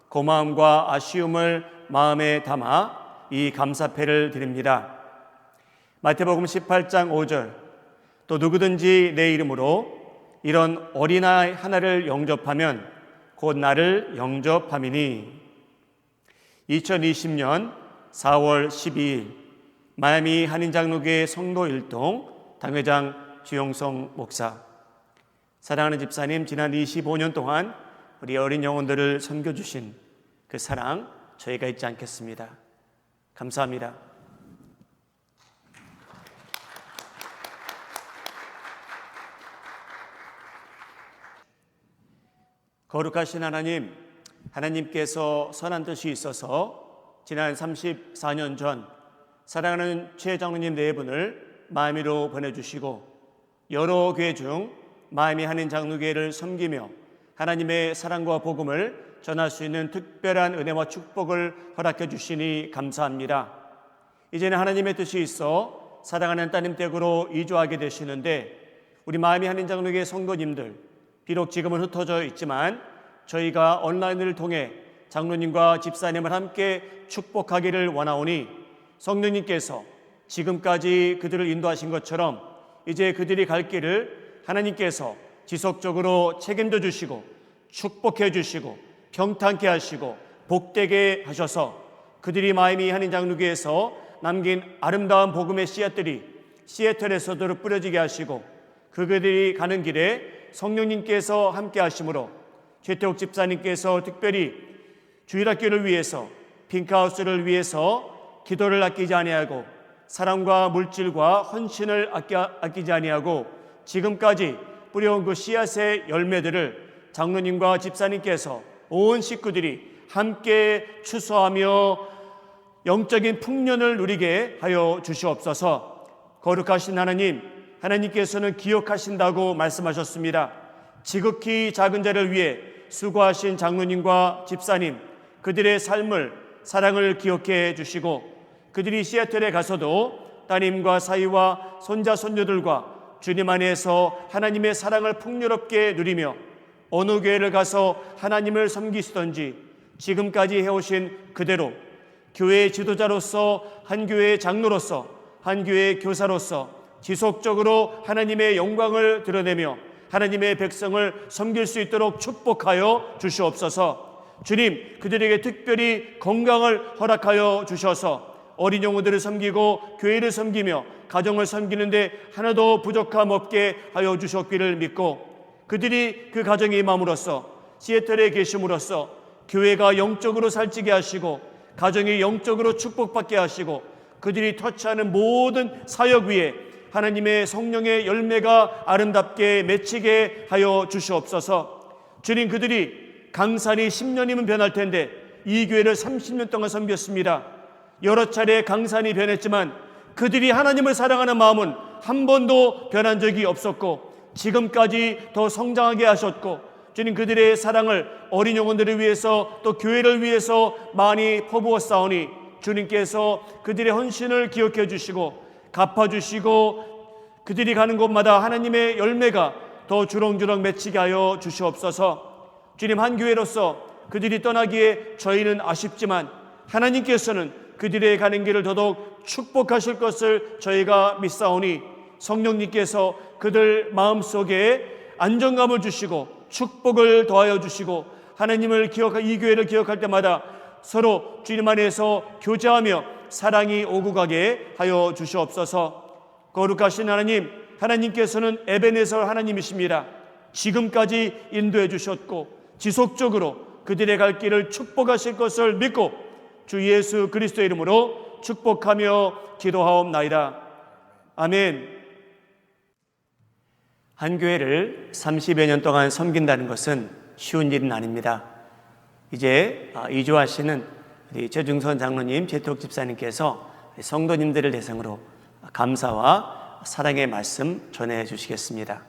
고마움과 아쉬움을 마음에 담아 이 감사패를 드립니다. 마태복음 18장 5절, 또 누구든지 내 이름으로 이런 어린아이 하나를 영접하면 곧 나를 영접함이니. 2020년 4월 12일 마이애미 한인장로교회 성도 일동 당회장 주영성 목사. 사랑하는 집사님, 지난 25년 동안 우리 어린 영혼들을 섬겨주신 그 사랑 저희가 잊지 않겠습니다. 감사합니다. 거룩하신 하나님, 하나님께서 선한 뜻이 있어서 지난 34년 전 사랑하는 최 장로님 네 분을 마이애미로 보내주시고 여러 교회 중 마이애미 한인 장로교회를 섬기며 하나님의 사랑과 복음을 전할 수 있는 특별한 은혜와 축복을 허락해 주시니 감사합니다. 이제는 하나님의 뜻이 있어 사랑하는 따님 댁으로 이주하게 되시는데, 우리 마이애미 한인 장로교회 성도님들, 비록 지금은 흩어져 있지만 저희가 온라인을 통해 장로님과 집사님을 함께 축복하기를 원하오니 성령님께서 지금까지 그들을 인도하신 것처럼 이제 그들이 갈 길을 하나님께서 지속적으로 책임져 주시고 축복해 주시고 평탄케 하시고 복되게 하셔서 그들이 마이애미 한인 장로교회에서 남긴 아름다운 복음의 씨앗들이 시애틀에서도 뿌려지게 하시고 그들이 가는 길에 성령님께서 함께 하심으로 최태옥 집사님께서 특별히 주일학교를 위해서, 핑크하우스를 위해서 기도를 아끼지 아니하고 사랑과 물질과 헌신을 아끼지 아니하고 지금까지 뿌려온 그 씨앗의 열매들을 장로님과 집사님께서 온 식구들이 함께 추수하며 영적인 풍년을 누리게 하여 주시옵소서. 거룩하신 하나님, 하나님께서는 기억하신다고 말씀하셨습니다. 지극히 작은 자를 위해 수고하신 장로님과 집사님, 그들의 삶을, 사랑을 기억해 주시고 그들이 시애틀에 가서도 따님과 사위와 손자 손녀들과 주님 안에서 하나님의 사랑을 풍요롭게 누리며 어느 교회를 가서 하나님을 섬기시던지 지금까지 해오신 그대로 교회의 지도자로서, 한 교회의 장로로서, 한 교회의 교사로서 지속적으로 하나님의 영광을 드러내며 하나님의 백성을 섬길 수 있도록 축복하여 주시옵소서. 주님, 그들에게 특별히 건강을 허락하여 주셔서 어린 영혼들을 섬기고 교회를 섬기며 가정을 섬기는데 하나도 부족함 없게 하여 주셨기를 믿고, 그들이 그 가정에 임함으로써 시애틀에 계심으로써 교회가 영적으로 살찌게 하시고 가정이 영적으로 축복받게 하시고 그들이 터치하는 모든 사역 위에 하나님의 성령의 열매가 아름답게 맺히게 하여 주시옵소서. 주님, 그들이 강산이 10년이면 변할 텐데 이 교회를 30년 동안 섬겼습니다. 여러 차례 강산이 변했지만 그들이 하나님을 사랑하는 마음은 한 번도 변한 적이 없었고 지금까지 더 성장하게 하셨고, 주님, 그들의 사랑을 어린 영혼들을 위해서 또 교회를 위해서 많이 퍼부었사오니 주님께서 그들의 헌신을 기억해 주시고 갚아주시고 그들이 가는 곳마다 하나님의 열매가 더 주렁주렁 맺히게 하여 주시옵소서. 주님, 한 교회로서 그들이 떠나기에 저희는 아쉽지만 하나님께서는 그들의 가는 길을 더더욱 축복하실 것을 저희가 믿사오니 성령님께서 그들 마음속에 안정감을 주시고 축복을 더하여 주시고 하나님을 이 교회를 기억할 때마다 서로 주님 안에서 교제하며 사랑이 오고 가게 하여 주시옵소서. 거룩하신 하나님, 하나님께서는 에베네zer 하나님이십니다. 지금까지 인도해 주셨고 지속적으로 그들의 갈 길을 축복하실 것을 믿고 주 예수 그리스도의 이름으로 축복하며 기도하옵나이다. 아멘. 한 교회를 30여 년 동안 섬긴다는 것은 쉬운 일은 아닙니다. 이제 이주하시는 우리 최중선 장로님, 최태욱 집사님께서 성도님들을 대상으로 감사와 사랑의 말씀 전해 주시겠습니다.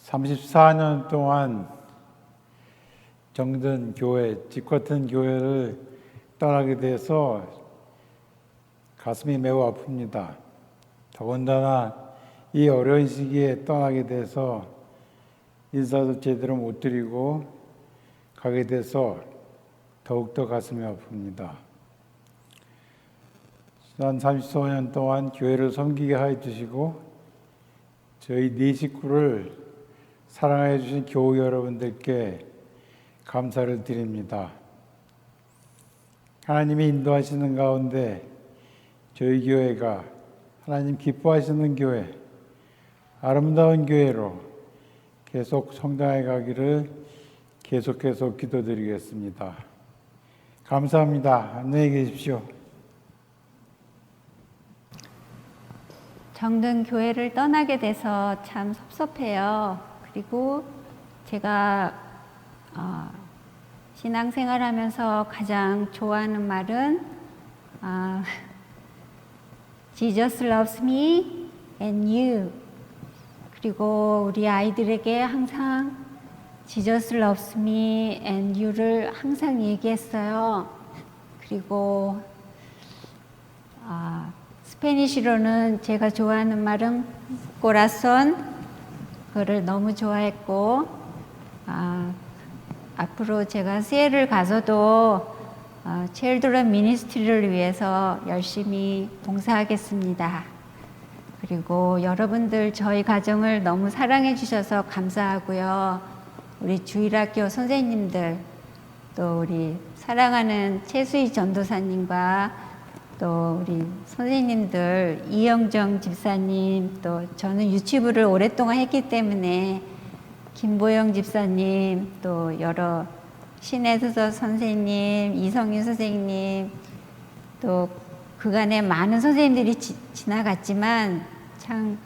34년 동안 정든 교회, 집 같은 교회를 떠나게 돼서 가슴이 매우 아픕니다. 더군다나 이 어려운 시기에 떠나게 돼서 인사도 제대로 못 드리고 가게 돼서 더욱더 가슴이 아픕니다. 지난 34년 동안 교회를 섬기게 하여 주시고 저희 네 식구를 사랑해 주신 교우 여러분들께 감사를 드립니다. 하나님이 인도하시는 가운데 저희 교회가 하나님 기뻐하시는 교회, 아름다운 교회로 계속 성장해 가기를 계속해서 기도드리겠습니다. 감사합니다. 안녕히 계십시오. 정든 교회를 떠나게 돼서 참 섭섭해요. 그리고 제가 신앙생활하면서 가장 좋아하는 말은 Jesus loves me and you. 그리고 우리 아이들에게 항상 Jesus loves me and you를 항상 얘기했어요. 그리고 스페니쉬로는 제가 좋아하는 말은 corazón, 그거를 너무 좋아했고 앞으로 제가 시애틀을 가서도 children ministry를 위해서 열심히 봉사하겠습니다. 그리고 여러분들 저희 가정을 너무 사랑해 주셔서 감사하고요. 우리 주일학교 선생님들, 또 우리 사랑하는 최수희 전도사님과 또 우리 선생님들, 이영정 집사님, 또 저는 유치부를 오랫동안 했기 때문에 김보영 집사님, 또 여러 신혜수서 선생님, 이성윤 선생님, 또 그간에 많은 선생님들이 지나갔지만 참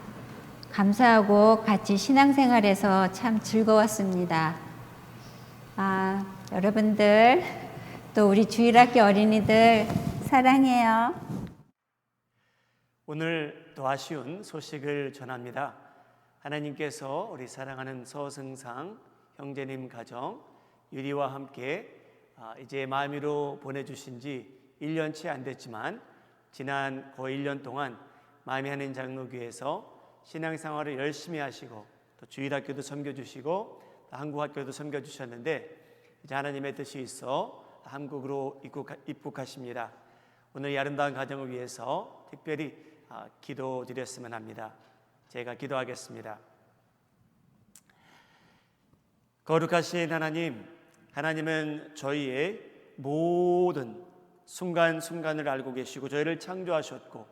감사하고 같이 신앙생활에서 참 즐거웠습니다. 여러분들, 또 우리 주일학교 어린이들 사랑해요. 오늘 더 아쉬운 소식을 전합니다. 하나님께서 우리 사랑하는 서승상 형제님 가정 유리와 함께 이제 마미로 보내주신 지 1년치 안 됐지만 지난 거의 1년 동안 마미 하는 장로교회에서 신앙생활을 열심히 하시고 또 주일학교도 섬겨주시고 한국학교도 섬겨주셨는데 이제 하나님의 뜻이 있어 한국으로 입국하십니다. 오늘 이 아름다운 가정을 위해서 특별히 기도드렸으면 합니다. 제가 기도하겠습니다. 거룩하신 하나님, 하나님은 저희의 모든 순간순간을 알고 계시고 저희를 창조하셨고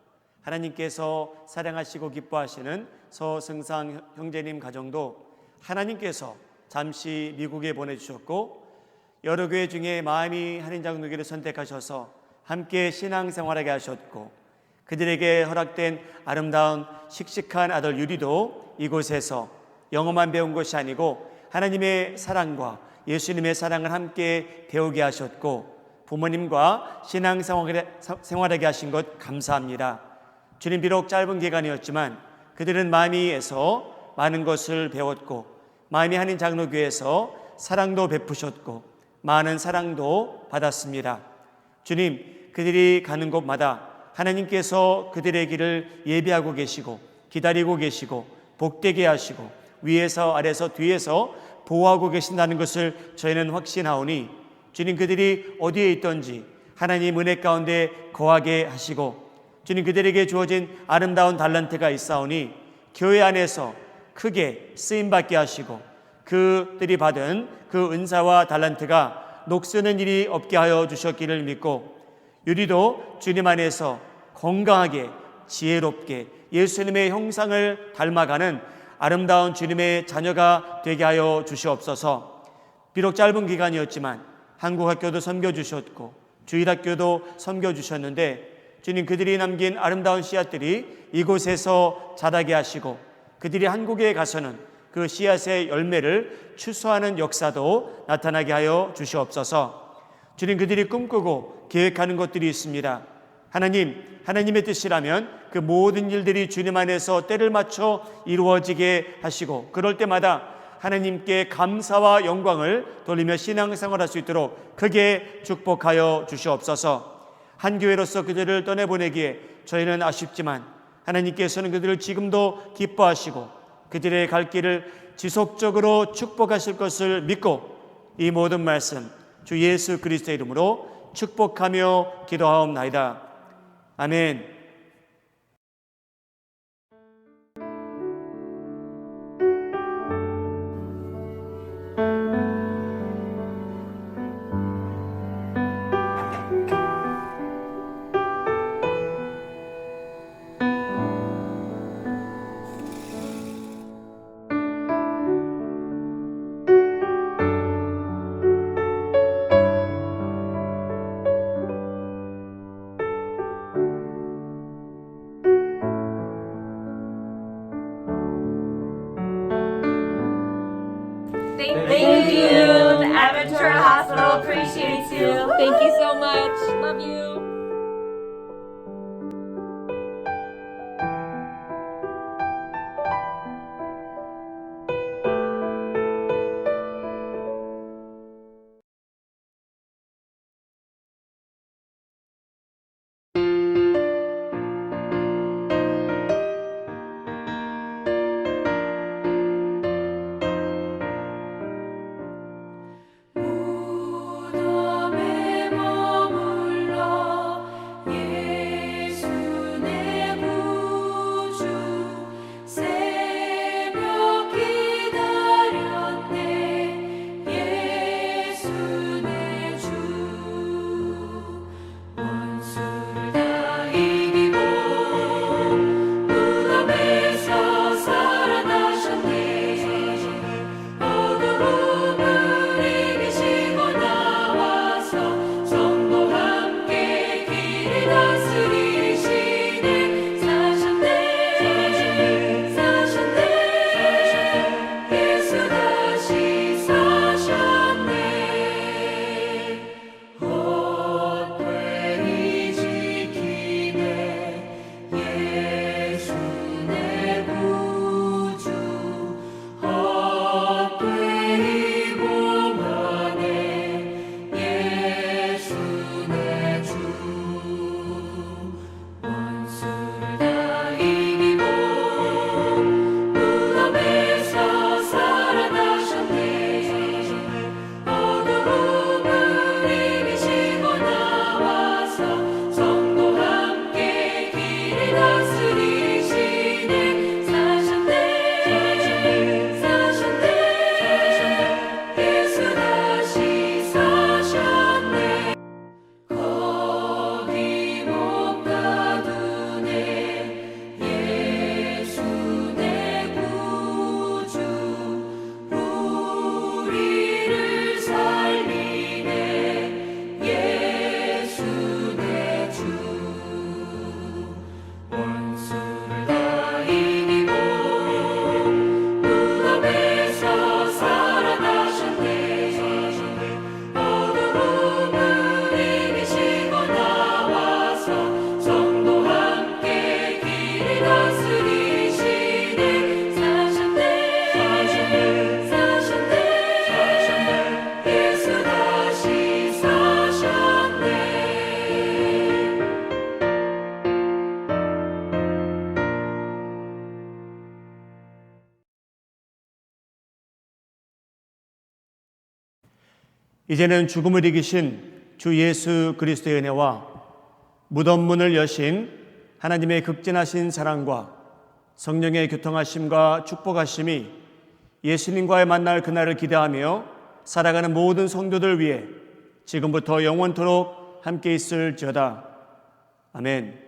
하나님께서 사랑하시고 기뻐하시는 서승상 형제님 가정도 하나님께서 잠시 미국에 보내주셨고 여러 교회 중에 마음이 한인장로교를 선택하셔서 함께 신앙생활하게 하셨고 그들에게 허락된 아름다운 씩씩한 아들 유리도 이곳에서 영어만 배운 것이 아니고 하나님의 사랑과 예수님의 사랑을 함께 배우게 하셨고 부모님과 신앙생활하게 하신 것 감사합니다. 주님, 비록 짧은 기간이었지만 그들은 마미에서 많은 것을 배웠고 마미 한인장로교회에서 사랑도 베푸셨고 많은 사랑도 받았습니다. 주님, 그들이 가는 곳마다 하나님께서 그들의 길을 예비하고 계시고 기다리고 계시고 복되게 하시고 위에서 아래서 뒤에서 보호하고 계신다는 것을 저희는 확신하오니 주님, 그들이 어디에 있든지 하나님 은혜 가운데 거하게 하시고 주님, 그들에게 주어진 아름다운 달란트가 있사오니 교회 안에서 크게 쓰임받게 하시고 그들이 받은 그 은사와 달란트가 녹쓰는 일이 없게 하여 주셨기를 믿고 유리도 주님 안에서 건강하게 지혜롭게 예수님의 형상을 닮아가는 아름다운 주님의 자녀가 되게 하여 주시옵소서. 비록 짧은 기간이었지만 한국학교도 섬겨주셨고 주일학교도 섬겨주셨는데 주님, 그들이 남긴 아름다운 씨앗들이 이곳에서 자라게 하시고 그들이 한국에 가서는 그 씨앗의 열매를 추수하는 역사도 나타나게 하여 주시옵소서. 주님, 그들이 꿈꾸고 계획하는 것들이 있습니다. 하나님의 뜻이라면 그 모든 일들이 주님 안에서 때를 맞춰 이루어지게 하시고 그럴 때마다 하나님께 감사와 영광을 돌리며 신앙생활할 수 있도록 크게 축복하여 주시옵소서. 한 교회로서 그들을 떠내보내기에 저희는 아쉽지만 하나님께서는 그들을 지금도 기뻐하시고 그들의 갈 길을 지속적으로 축복하실 것을 믿고 이 모든 말씀 주 예수 그리스도의 이름으로 축복하며 기도하옵나이다. 아멘. Thank you. The Amateur Hospital appreciates you. Thank you so much. Love you. 무덤에 머물러 이제는 죽음을 이기신 주 예수 그리스도의 은혜와 무덤 문을 여신 하나님의 극진하신 사랑과 성령의 교통하심과 축복하심이 예수님과의 만날 그날을 기대하며 살아가는 모든 성도들 위해 지금부터 영원토록 함께 있을지어다. 아멘.